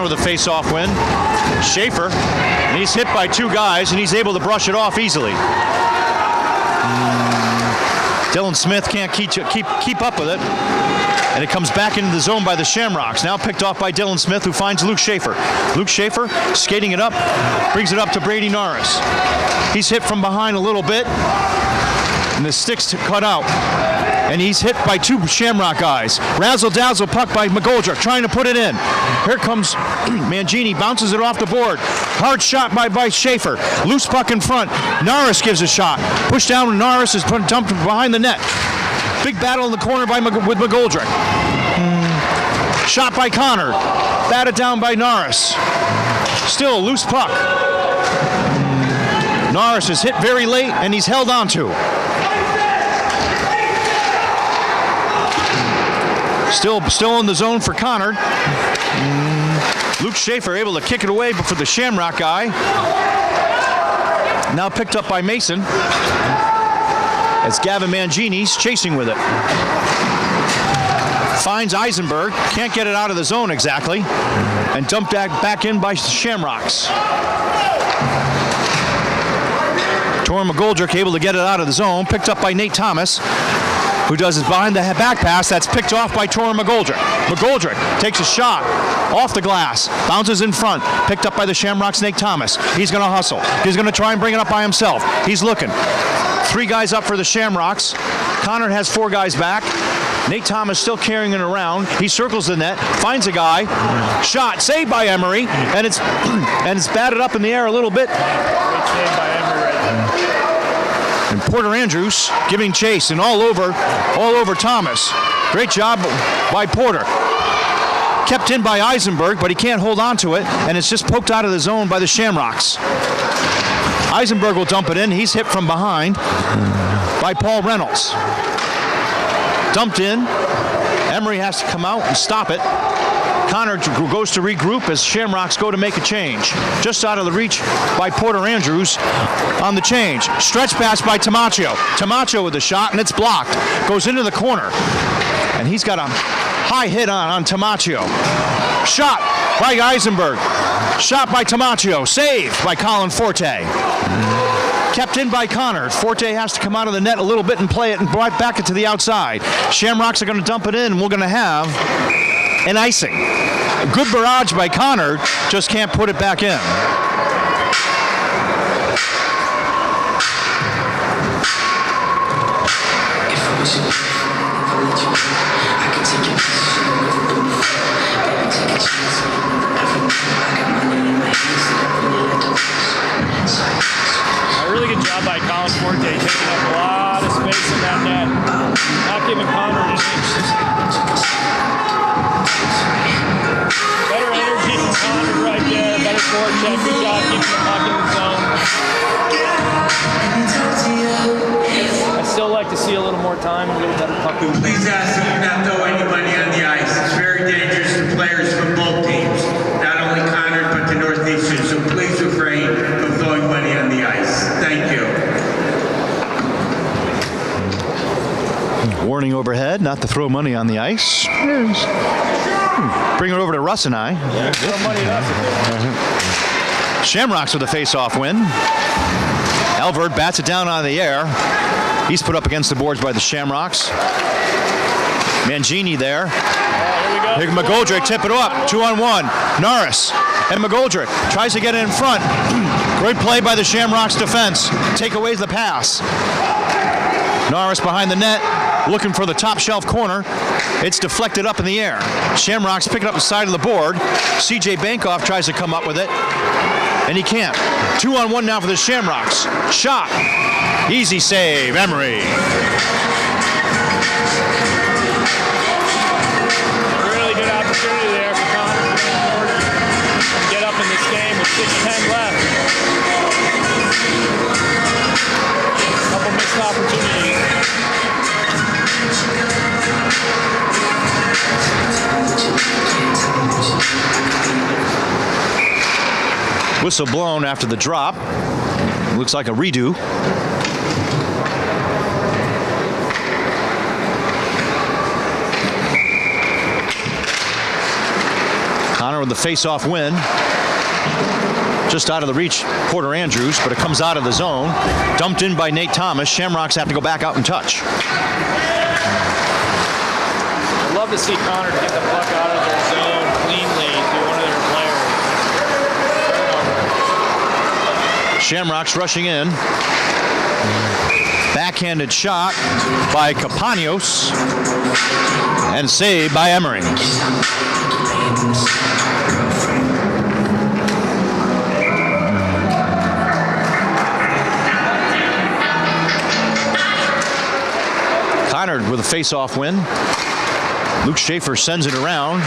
With a face-off win. Schaefer, and he's hit by two guys, and he's able to brush it off easily. Dylan Smith can't keep up with it, and it comes back into the zone by the Shamrocks. Now picked off by Dylan Smith, who finds Luke Schaefer. Luke Schaefer skating it up, brings it up to Brady Norris. He's hit from behind a little bit, and the stick's cut out. And he's hit by two Shamrock guys. Razzle-dazzle puck by McGoldrick, trying to put it in. Here comes Mangini, bounces it off the board. Hard shot by Schaefer. Loose puck in front. Norris gives a shot. Pushed down, and Norris is dumped behind the net. Big battle in the corner with McGoldrick. Shot by Conard. Batted down by Norris. Still a loose puck. Norris is hit very late, and he's held on to. Still in the zone for Conard. Luke Schaefer able to kick it away for the Shamrock guy. Now picked up by Mason. As Gavin Mangini's chasing with it. Finds Eisenberg. Can't get it out of the zone exactly. And dumped back in by the Shamrocks. Torrin McGoldrick able to get it out of the zone. Picked up by Nate Thomas, who does his behind the back pass. That's picked off by Torrin McGoldrick. McGoldrick takes a shot off the glass, bounces in front, picked up by the Shamrocks' Nate Thomas. He's going to hustle. He's going to try and bring it up by himself. He's looking. 3 guys up for the Shamrocks. Conard has 4 guys back. Nate Thomas still carrying it around. He circles the net, finds a guy. Shot, saved by Emery, and it's batted up in the air a little bit. Great save by Emery right there. And Porter Andrews giving chase and all over Thomas. Great job by Porter. Kept in by Eisenberg, but he can't hold on to it, and it's just poked out of the zone by the Shamrocks. Eisenberg will dump it in. He's hit from behind by Paul Reynolds. Dumped in. Emery has to come out and stop it. Conard goes to regroup as Shamrocks go to make a change. Just out of the reach by Porter Andrews on the change. Stretch pass by Tamaccio. Tamaccio with the shot, and it's blocked. Goes into the corner. And he's got a high hit on Tamaccio. Shot by Eisenberg. Shot by Tamaccio. Saved by Colin Forte. kept in by Conard. Forte has to come out of the net a little bit and play it and back it to the outside. Shamrocks are going to dump it in, and we're going to have an icing. A good barrage by Conard, just can't put it back in. A really good job by Colin Forte, taking up a lot of space in that net. Not giving Conard an inch. Better energy from Conard right there. Better forecheck. Good job keeping the puck in the zone. I'd still like to see a little more time, a little better puck. Please ask that you not throw anybody on the ice. It's very dangerous to players from both teams. Not only Conard, but the Northeastern. So please refrain from throwing money on the ice. Thank you. Warning overhead, not to throw money on the ice. Bring it over to Russ and I. Yeah, throw money at us. Shamrocks with a face-off win. Elverd bats it down out of the air. He's put up against the boards by the Shamrocks. Mangini there. Here we go. McGoldrick tip it up. 2-on-1. Norris and McGoldrick tries to get it in front. Great play by the Shamrocks defense. Take away the pass. Norris behind the net, looking for the top shelf corner. It's deflected up in the air. Shamrocks pick it up the side of the board. CJ Bankoff tries to come up with it, and he can't. 2-on-1 now for the Shamrocks. Shot. Easy save, Emery. Really good opportunity there for Conard to get up in this game with 6:10 left. Couple missed opportunities. Whistle blown after the drop. Looks like a redo. Conard with the face-off win. Just out of the reach, Porter Andrews, but it comes out of the zone. Dumped in by Nate Thomas. Shamrocks have to go back out and touch. I'd love to see Conard get the puck out of their zone cleanly through one of their players. Shamrocks rushing in. Backhanded shot by Campanios. And saved by Emery. Conard with a face-off win. Luke Schaefer sends it around.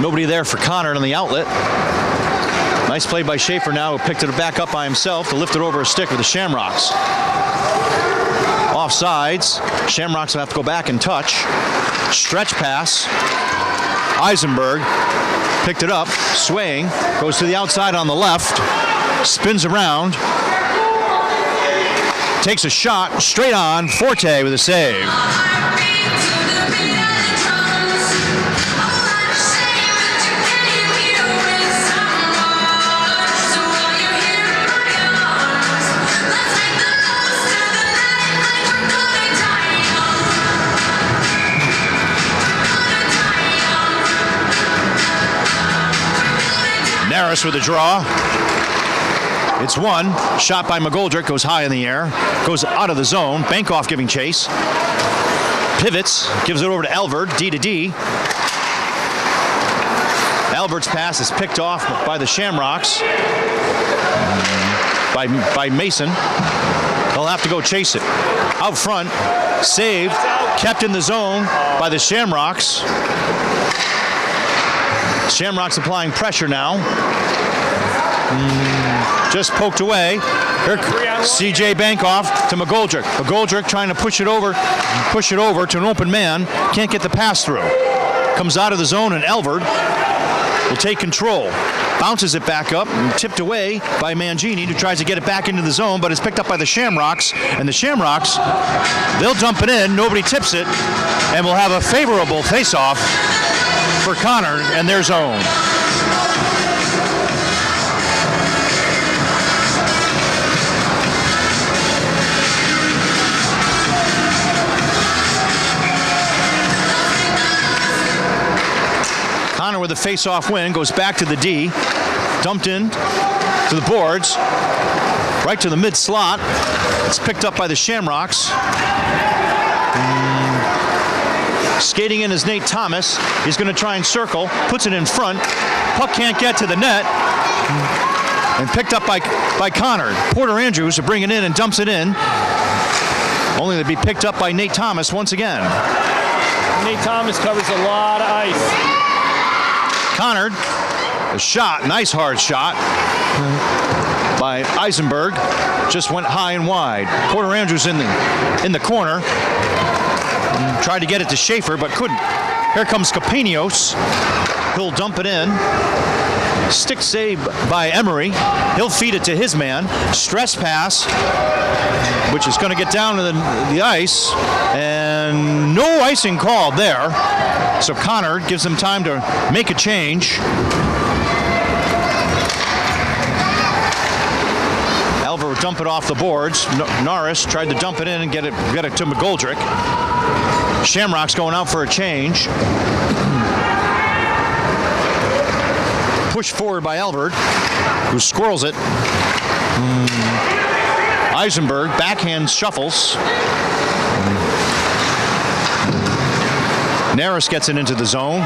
Nobody there for Conard on the outlet. Nice play by Schaefer now, who picked it back up by himself to lift it over a stick with the Shamrocks. Offsides. Shamrocks will have to go back and touch. Stretch pass. Eisenberg picked it up, swaying, goes to the outside on the left, spins around, takes a shot, straight on, Forte with a save. Norris with a draw. It's one. Shot by McGoldrick. Goes high in the air. Goes out of the zone. Bankoff giving chase. Pivots. Gives it over to Elverd. D to D. Elverd's pass is picked off by the Shamrocks. By Mason. They'll have to go chase it. Out front. Saved. Kept in the zone by the Shamrocks. Shamrocks applying pressure now. Just poked away. Here, CJ Bankoff to McGoldrick. McGoldrick trying to push it over to an open man. Can't get the pass through. Comes out of the zone, and Elverd will take control. Bounces it back up and tipped away by Mangini, who tries to get it back into the zone, but it's picked up by the Shamrocks. And the Shamrocks, they'll dump it in. Nobody tips it, and we'll have a favorable face-off for Conard and their zone. Conard with a face-off win, goes back to the D, dumped in to the boards, right to the mid slot. It's picked up by the Shamrocks. Skating in is Nate Thomas. He's going to try and circle, puts it in front. Puck can't get to the net. And picked up by Conard. Porter Andrews to bring it in and dumps it in. Only to be picked up by Nate Thomas once again. Nate Thomas covers a lot of ice. Conard, a shot, nice hard shot by Eisenberg. Just went high and wide. Porter Andrews in the corner. Tried to get it to Schaefer, but couldn't. Here comes Kapenios. He'll dump it in. Stick save by Emery. He'll feed it to his man. Stress pass, which is going to get down to the ice. And no icing called there. So Conard gives them time to make a change. Alvar would dump it off the boards. Norris tried to dump it in and get it to McGoldrick. Shamrocks going out for a change. Pushed forward by Albert, who squirrels it. Eisenberg, backhand shuffles. Naris gets it into the zone.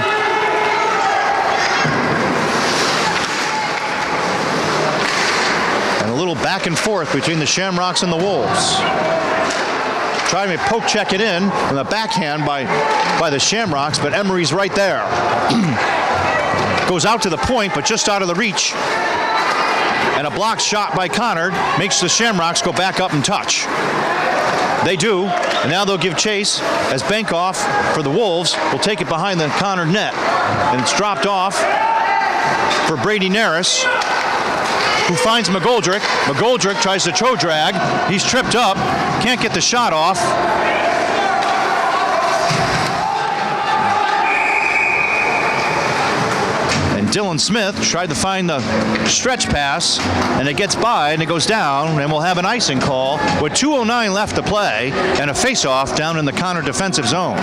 And a little back and forth between the Shamrocks and the Wolves. Trying to poke check it in on the backhand by the Shamrocks, but Emery's right there. Goes out to the point, but just out of the reach. And a blocked shot by Conard makes the Shamrocks go back up and touch. They do, and now they'll give chase as Bankoff for the Wolves will take it behind the Conard net. And it's dropped off for Brady Naris, who finds McGoldrick. McGoldrick tries to toe drag. He's tripped up, can't get the shot off. Dylan Smith tried to find the stretch pass, and it gets by, and it goes down, and we'll have an icing call with 2:09 left to play and a face-off down in the Conard defensive zone.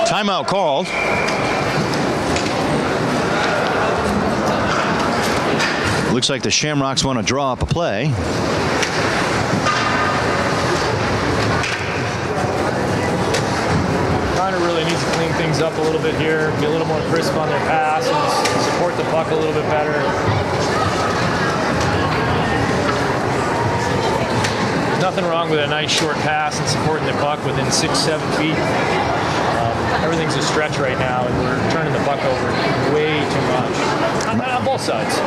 Timeout called. Looks like the Shamrocks want to draw up a play. Conard really needs to clean things up a little bit here, be a little more crisp on their passes, support the puck a little bit better. There's nothing wrong with a nice short pass and supporting the puck within 6-7 feet. Everything's a stretch right now, and we're turning the puck over way too much on both sides.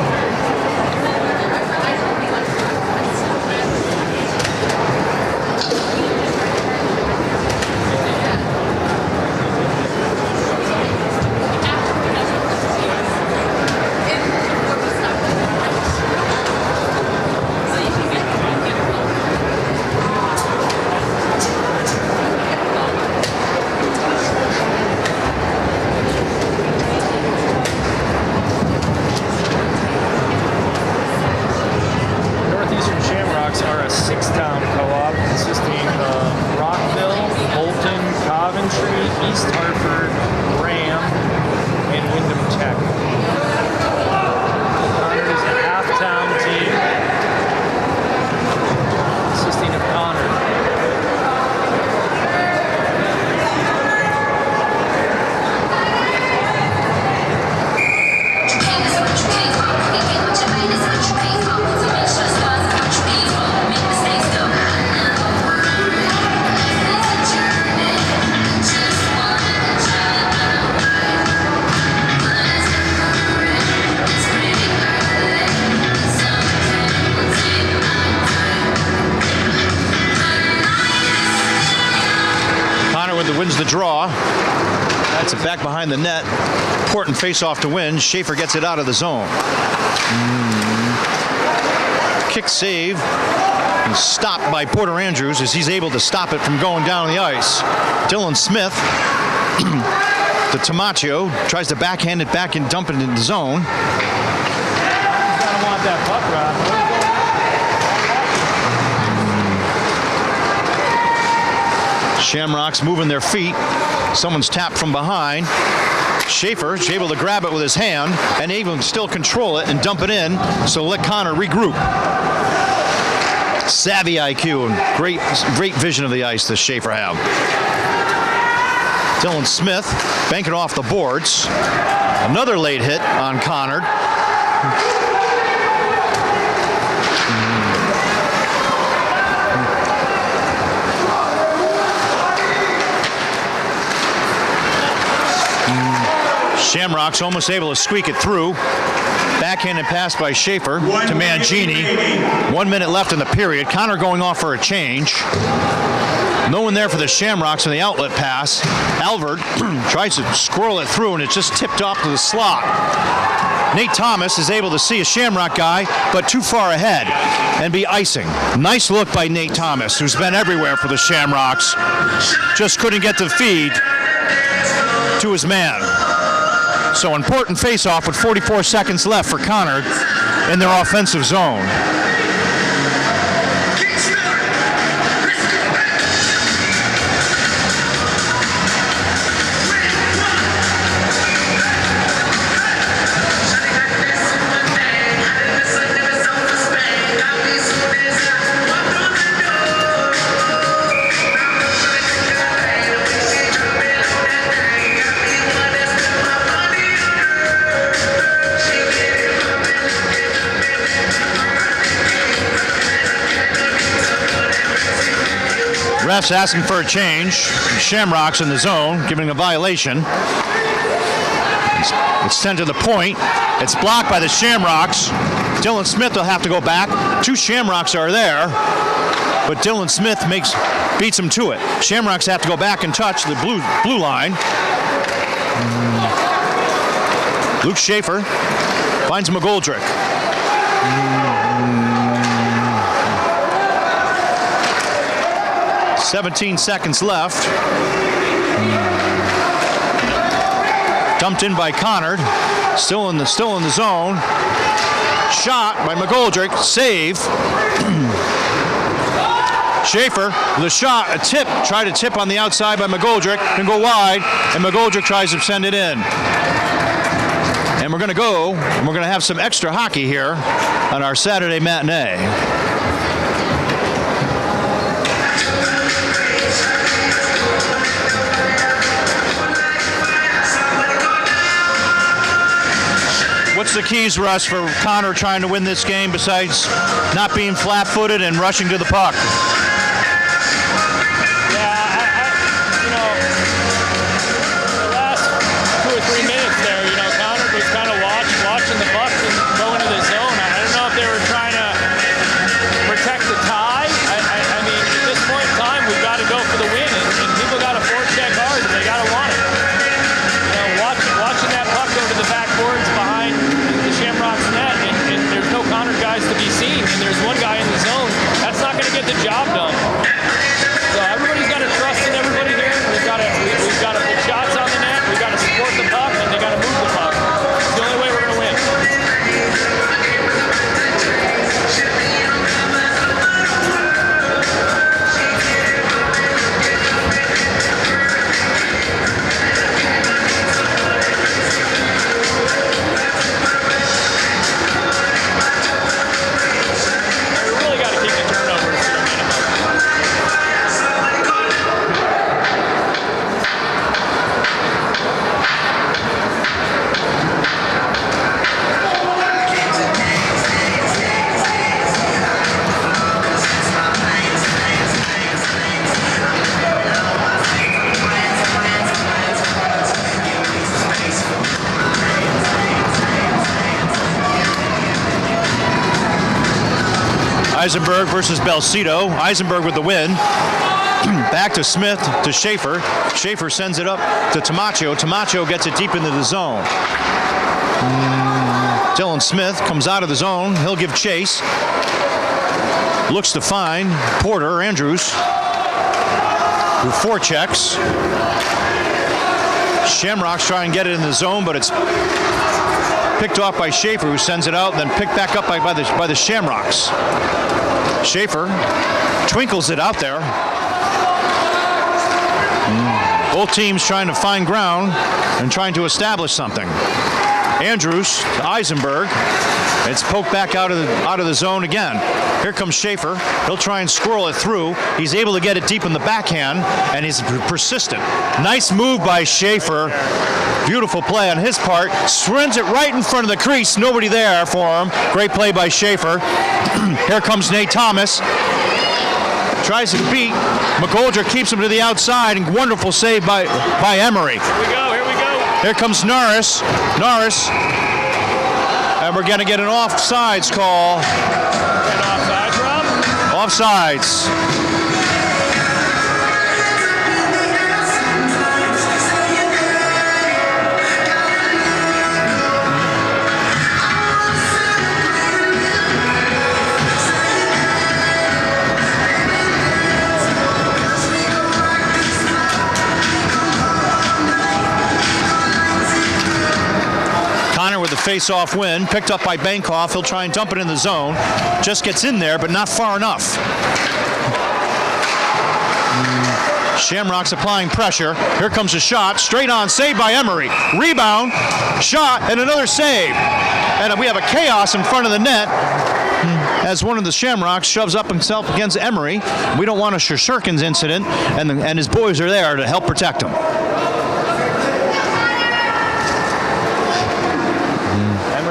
Northeastern Shamrocks are a 6-town co-op consisting of Rockville, Bolton, Coventry, East Hartford, Graham, and Wyndham Tech. Conard is a half-town team consisting of Conard. Wins the draw. That's it back behind the net. Important face-off to win. Schaefer gets it out of the zone. Kick save. And stopped by Porter Andrews as he's able to stop it from going down the ice. Dylan Smith to Tamaccio. Tries to backhand it back and dump it in the zone. Gotta want that puck, Rob. Shamrocks moving their feet. Someone's tapped from behind. Schaefer is able to grab it with his hand and able to still control it and dump it in, so let Conard regroup. Savvy IQ and great vision of the ice does Schaefer have. Dylan Smith banking off the boards. Another late hit on Conard. Shamrocks almost able to squeak it through. Backhanded pass by Schaefer to Mangini. 1 minute left in the period. Conard going off for a change. No one there for the Shamrocks on the outlet pass. Alvord tries to squirrel it through, and it's just tipped off to the slot. Nate Thomas is able to see a Shamrock guy, but too far ahead and be icing. Nice look by Nate Thomas, who's been everywhere for the Shamrocks. Just couldn't get the feed to his man. So important face-off with 44 seconds left for Conard in their offensive zone. Refs asking for a change. Shamrocks in the zone, giving a violation. It's sent to the point. It's blocked by the Shamrocks. Dylan Smith will have to go back. Two Shamrocks are there, but Dylan Smith beats him to it. Shamrocks have to go back and touch the blue line. Luke Schaefer finds McGoldrick. 17 seconds left. Dumped in by Conard. Still in the zone. Shot by McGoldrick. Save. Schaefer with a shot, a tip. Tried to tip on the outside by McGoldrick. Can go wide, and McGoldrick tries to send it in. And we're going to go, and we're going to have some extra hockey here on our Saturday matinee. What's the keys, Russ, for Conard trying to win this game besides not being flat-footed and rushing to the puck? The last 2 or 3 minutes there, Conard was kind of watching the puck and going to the zone. I don't know if they were trying to protect the tie. I mean, at this point in time, we've got to go for the win, and people got to forecheck hard, and they got to want it. Watching that puck go to the backboards behind the Shamrocks net, and there's no Conard guys to be seen, and there's one guy in the zone. That's not going to get the job done. So everybody's got to trust in everybody here. We've got to put shots on the net. We've got to support the puck, and they got to move the puck. It's the only way we're going to win. Eisenberg versus Belcito. Eisenberg with the win. Back to Smith, to Schaefer. Schaefer sends it up to Tamaccio. Tamaccio gets it deep into the zone. Dylan Smith comes out of the zone. He'll give chase. Looks to find Porter, Andrews, who forechecks. Shamrocks try and get it in the zone, but it's picked off by Schaefer, who sends it out, and then picked back up by the Shamrocks. Schaefer twinkles it out there. Both teams trying to find ground and trying to establish something. Andrews to Eisenberg. It's poked back out of the zone again. Here comes Schaefer. He'll try and squirrel it through. He's able to get it deep in the backhand, and he's persistent. Nice move by Schaefer. Beautiful play on his part. Sends it right in front of the crease. Nobody there for him. Great play by Schaefer. Here comes Nate Thomas. Tries to beat. McGoldrick keeps him to the outside, and wonderful save by Emery. Here we go. Here comes Norris. And we're going to get an offsides call. And offsides, Rob? Offsides. With the face-off win, picked up by Bancroft. He'll try and dump it in the zone. Just gets in there, but not far enough. Shamrocks applying pressure. Here comes a shot. Straight on. Saved by Emery. Rebound. Shot. And another save. And we have a chaos in front of the net as one of the Shamrocks shoves up himself against Emery. We don't want a Shishirkins incident, and his boys are there to help protect him.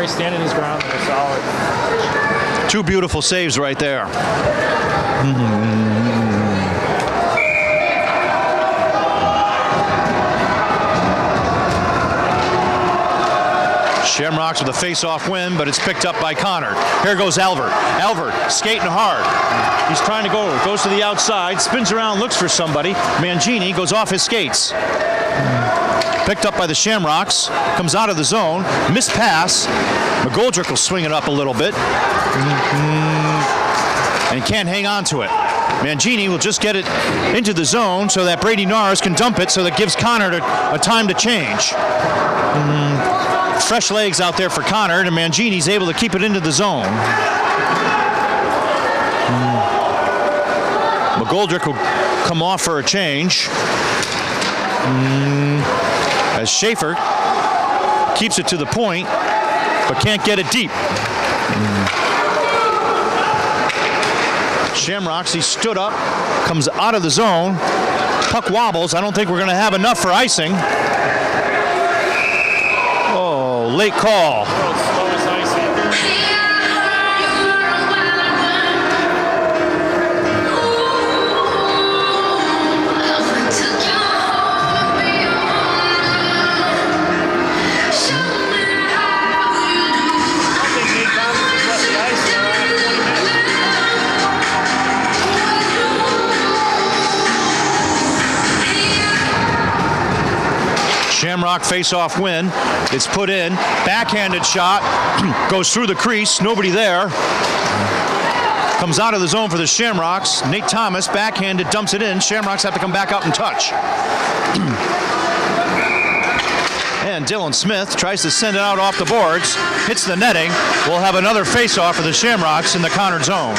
Standing his ground there, solid. Two beautiful saves right there. Shamrocks with a face-off win, but it's picked up by Conard. Here goes Albert. Albert skating hard. He's trying to goes to the outside, spins around, looks for somebody. Mangini goes off his skates. Picked up by the Shamrocks, comes out of the zone, missed pass. McGoldrick will swing it up a little bit. And can't hang on to it. Mangini will just get it into the zone so that Brady Norris can dump it, so that gives Conard a time to change. Fresh legs out there for Conard, and Mangini's able to keep it into the zone. McGoldrick will come off for a change. As Schaefer keeps it to the point, but can't get it deep. Shamrocks, he stood up, comes out of the zone. Puck wobbles. I don't think we're going to have enough for icing. Oh, late call. Shamrock face-off win. It's put in. Backhanded shot. Goes through the crease. Nobody there. Comes out of the zone for the Shamrocks. Nate Thomas, backhanded, dumps it in. Shamrocks have to come back out and touch. And Dylan Smith tries to send it out off the boards. Hits the netting. We'll have another face-off for the Shamrocks in the Conard zone.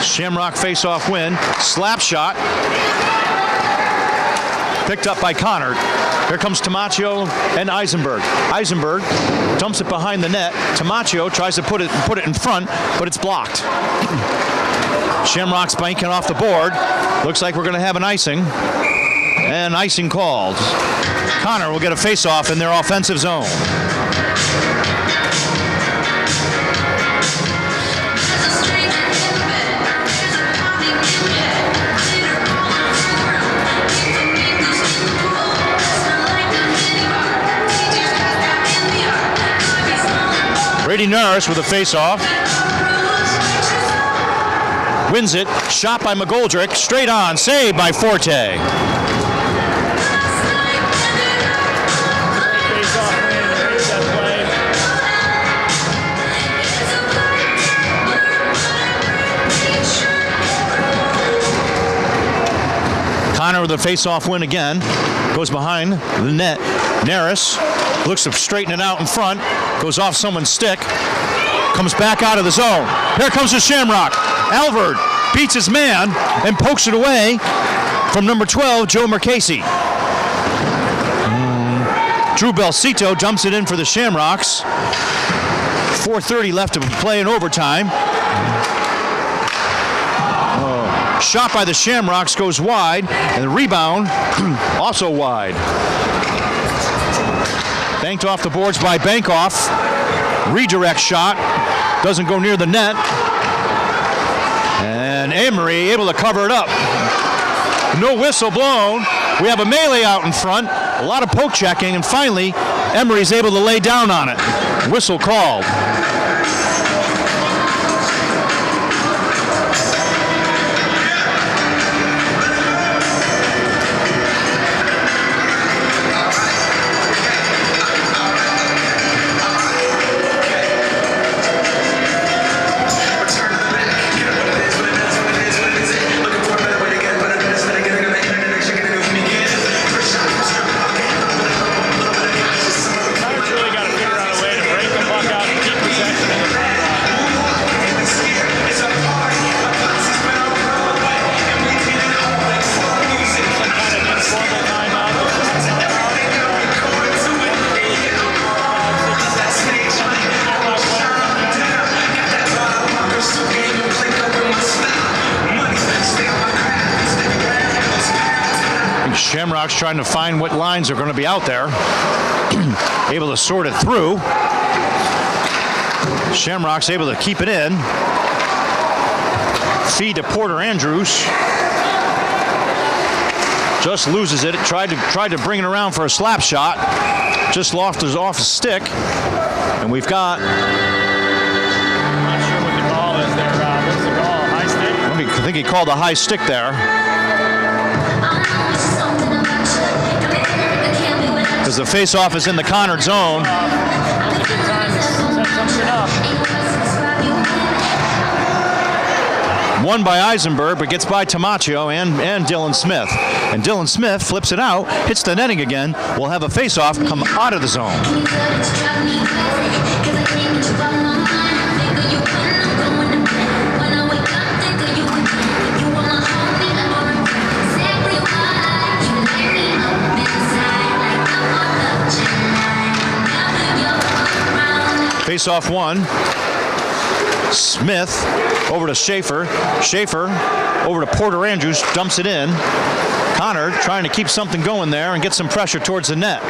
Shamrock face-off win. Slap shot. Picked up by Conard. Here comes Tamaccio and Eisenberg. Eisenberg dumps it behind the net. Tamaccio tries to put it in front, but it's blocked. Shamrock's banking off the board. Looks like we're going to have an icing. And icing called. Conard will get a face-off in their offensive zone. Brady Norris with a face-off. wins it. Shot by McGoldrick. Straight on. Saved by Forte. Conard with a face-off win again. Goes behind the net. Neris looks to straighten it out in front. Goes off someone's stick. Comes back out of the zone. Here comes the Shamrock. Alvord beats his man and pokes it away from number 12, Joe Mercasey. Drew Belsito dumps it in for the Shamrocks. 4:30 left to play in overtime. Shot by the Shamrocks goes wide, and the rebound also wide. Banked off the boards by Bankoff. Redirect shot. Doesn't go near the net. And Amory able to cover it up. No whistle blown. We have a melee out in front. A lot of poke checking, and finally, Emery's able to lay down on it. Whistle called. Shamrocks trying to find what lines are going to be out there. Able to sort it through. Shamrocks able to keep it in. Feed to Porter Andrews. Just loses it. Tried to bring it around for a slap shot. Just lost his off his stick. And we've got. I'm not sure what the call is there. What's the call? High stick? I think he called a high stick there. Because the face-off is in the Conard zone. That's a good time to set something up. Won by Eisenberg, but gets by Tamaccio and Dylan Smith. And Dylan Smith flips it out, hits the netting again. We'll have a face-off come out of the zone. Face-off one. Smith over to Schaefer. Schaefer over to Porter Andrews, dumps it in. Conard trying to keep something going there and get some pressure towards the net.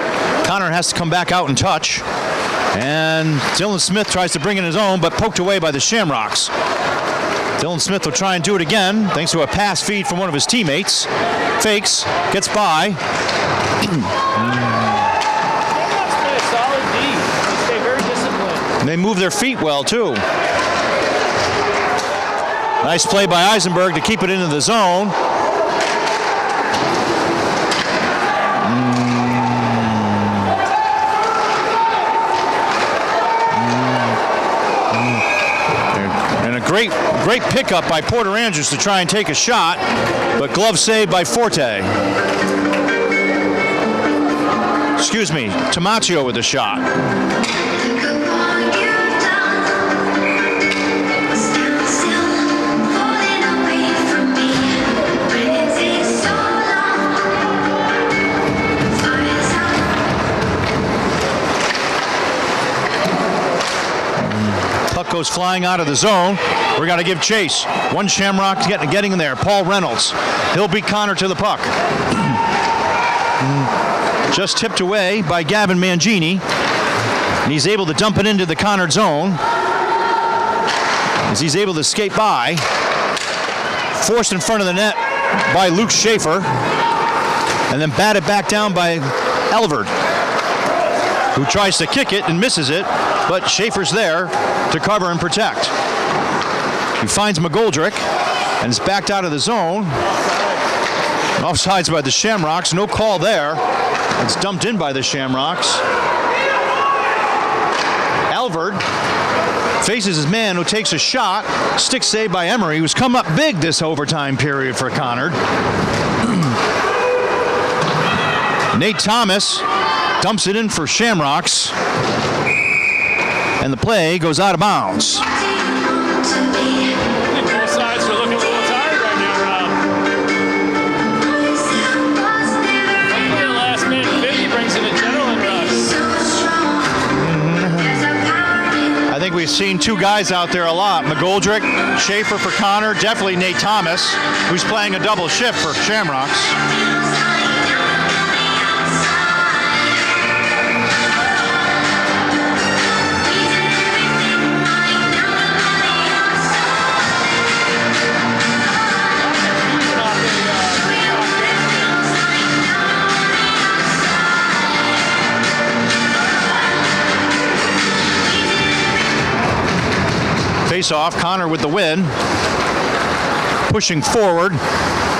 Conard has to come back out and touch. And Dylan Smith tries to bring in his own, but poked away by the Shamrocks. Dylan Smith will try and do it again, thanks to a pass feed from one of his teammates. Fakes, gets by. And they move their feet well, too. Nice play by Eisenberg to keep it into the zone. And a great pickup by Porter Andrews to try and take a shot, but glove saved by Forte. Excuse me, Tamaccio with the shot. Goes flying out of the zone. We're going to give chase. One Shamrock getting in there. Paul Reynolds. He'll beat Conard to the puck. Just tipped away by Gavin Mangini. And he's able to dump it into the Conard zone. As he's able to skate by. Forced in front of the net by Luke Schaefer. And then batted back down by Alvord, who tries to kick it and misses it, but Schaefer's there to cover and protect. He finds McGoldrick. and is backed out of the zone. Offsides by the Shamrocks. No call there. It's dumped in by the Shamrocks. Alvord faces his man who takes a shot. Stick save by Emery, who's come up big this overtime period for Conard. Nate Thomas dumps it in for Shamrocks. And the play goes out of bounds. Both sides are looking a little tired right now, Rob. Hopefully the last minute 50 brings in a gentleman rush. I think we've seen two guys out there a lot. McGoldrick, Schaefer for Conard, definitely Nate Thomas, who's playing a double shift for Shamrocks. Face-off, Conard with the win. Pushing forward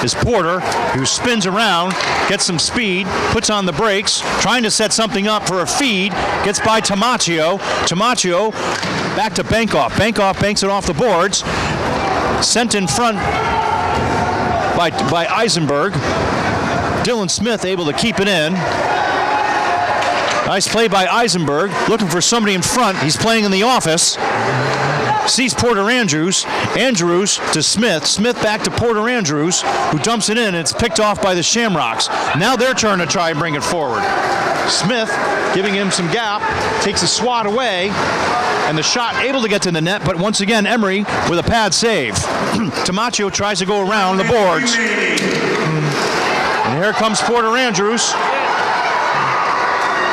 is Porter, who spins around, gets some speed, puts on the brakes, trying to set something up for a feed, gets by Tamaccio. Tamaccio back to Bankoff. Bankoff banks it off the boards. Sent in front by Eisenberg. Dylan Smith able to keep it in. Nice play by Eisenberg, looking for somebody in front. He's playing in the office. Sees Porter Andrews. Andrews to Smith. Smith back to Porter Andrews, who dumps it in, and it's picked off by the Shamrocks. Now their turn to try and bring it forward. Smith giving him some gap, takes a swat away, and the shot able to get to the net, but once again, Emery with a pad save. Tamaccio tries to go around the boards. And here comes Porter Andrews.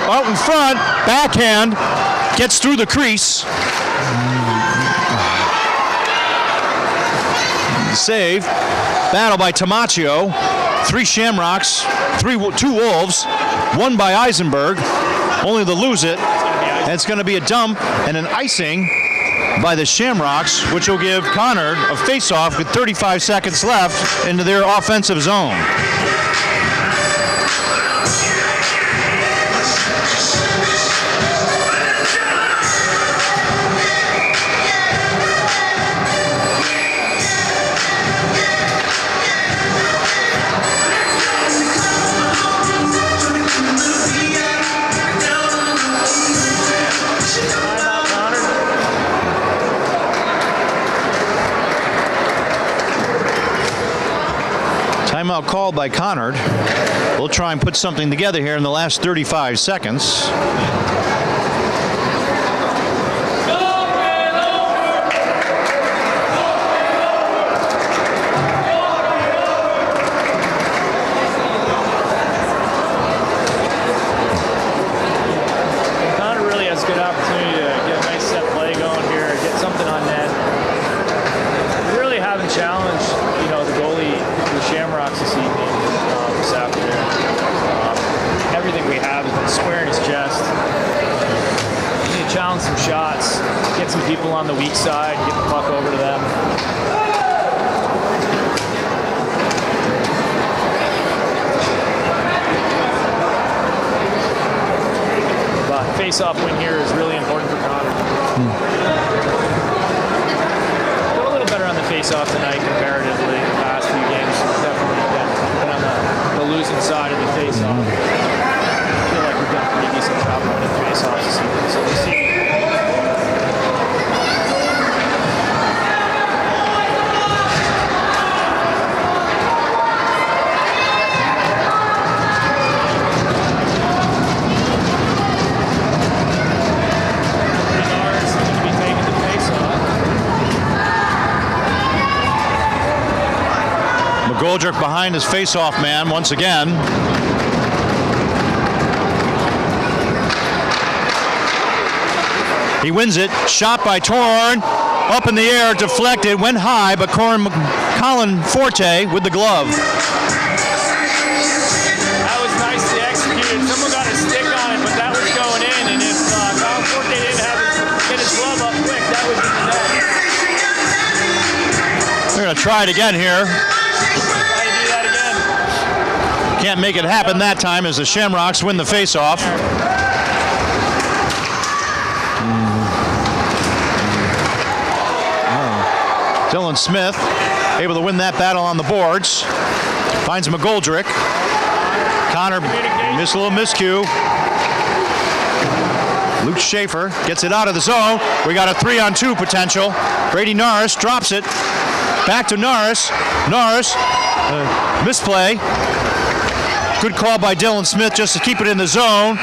Out in front, backhand, gets through the crease. Save. Battle by Tamaccio. 3 Shamrocks, 2 Wolves, 1 by Eisenberg. Only to lose it. And it's going to be a dump and an icing by the Shamrocks, which will give Conard a face-off with 35 seconds left into their offensive zone. Timeout called by Conard. We'll try and put something together here in the last 35 seconds. Conard really has a good opportunity to get a nice set play going here, get something on net. We really haven't challenged, the goalie, the Shamrocks this evening, this afternoon. Everything we have has been square in his chest. We need to challenge some shots, get some people on the weak side, get the puck over to them. But face-off win here is really important for Conard. Got a little better on the face-off tonight comparatively. The past few games definitely been on the losing side of the face-off. I feel like we've done a pretty decent job winning face-offs this season. So we'll see. Conard's going to be taking the face-off. McGoldrick behind his face-off man once again. He wins it. Shot by Torn. Up in the air, deflected, went high, but Colin Forte with the glove. That was nicely executed. Someone got a stick on it, but that was going in. And if Colin Forte didn't get his glove up quick, that would be the net. Look going to try it again here. Can't make it happen that time as the Shamrocks win the faceoff. Dylan Smith able to win that battle on the boards. Finds McGoldrick. Conard missed a little miscue. Luke Schaefer gets it out of the zone. We got a 3-on-2 potential. Brady Norris drops it. Back to Norris. Norris, misplay. Good call by Dylan Smith just to keep it in the zone.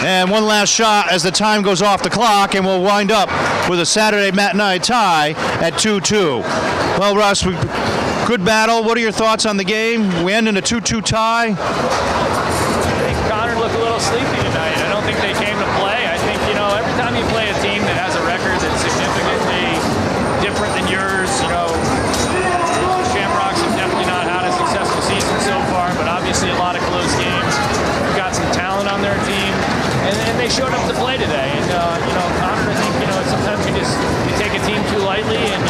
And one last shot as the time goes off the clock, and we'll wind up with a Saturday matinee tie at 2-2. Well, Russ, good battle. What are your thoughts on the game? We end in a 2-2 tie. I think Conard looked a little sleepy tonight. I don't think they came to play. I think, every time you play a team that has a record that's significantly different than yours, the Shamrocks have definitely not had a successful season so far, but obviously a lot of close games. We've got some talent on their team, and they showed up to play today. And, Conard, I think, sometimes you take a team too lightly and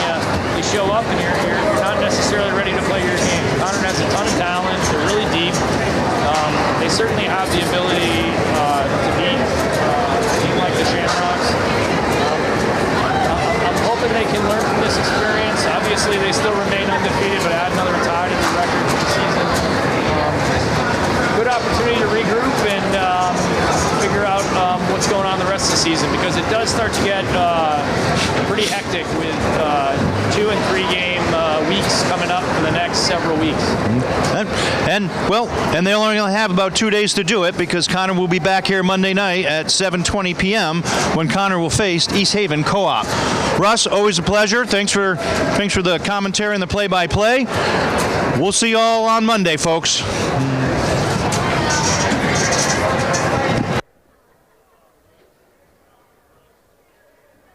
you show up and you're not necessarily ready to play your game. Conard has a ton of talent. They're really deep. They certainly have the ability to beat a team like the Shamrocks. I'm hoping they can learn from this experience. Obviously, they still remain undefeated, but add another tie to the record for the season. Good opportunity to regroup and figure out what's going on the rest of the season, because it does start to get pretty hectic with 2 and 3 game weeks coming up for the next several weeks. And they only have about 2 days to do it, because Conard will be back here Monday night at 7:20 p.m. when Conard will face East Haven Co-op. Russ, always a pleasure. Thanks for the commentary and the play-by-play. We'll see you all on Monday, folks.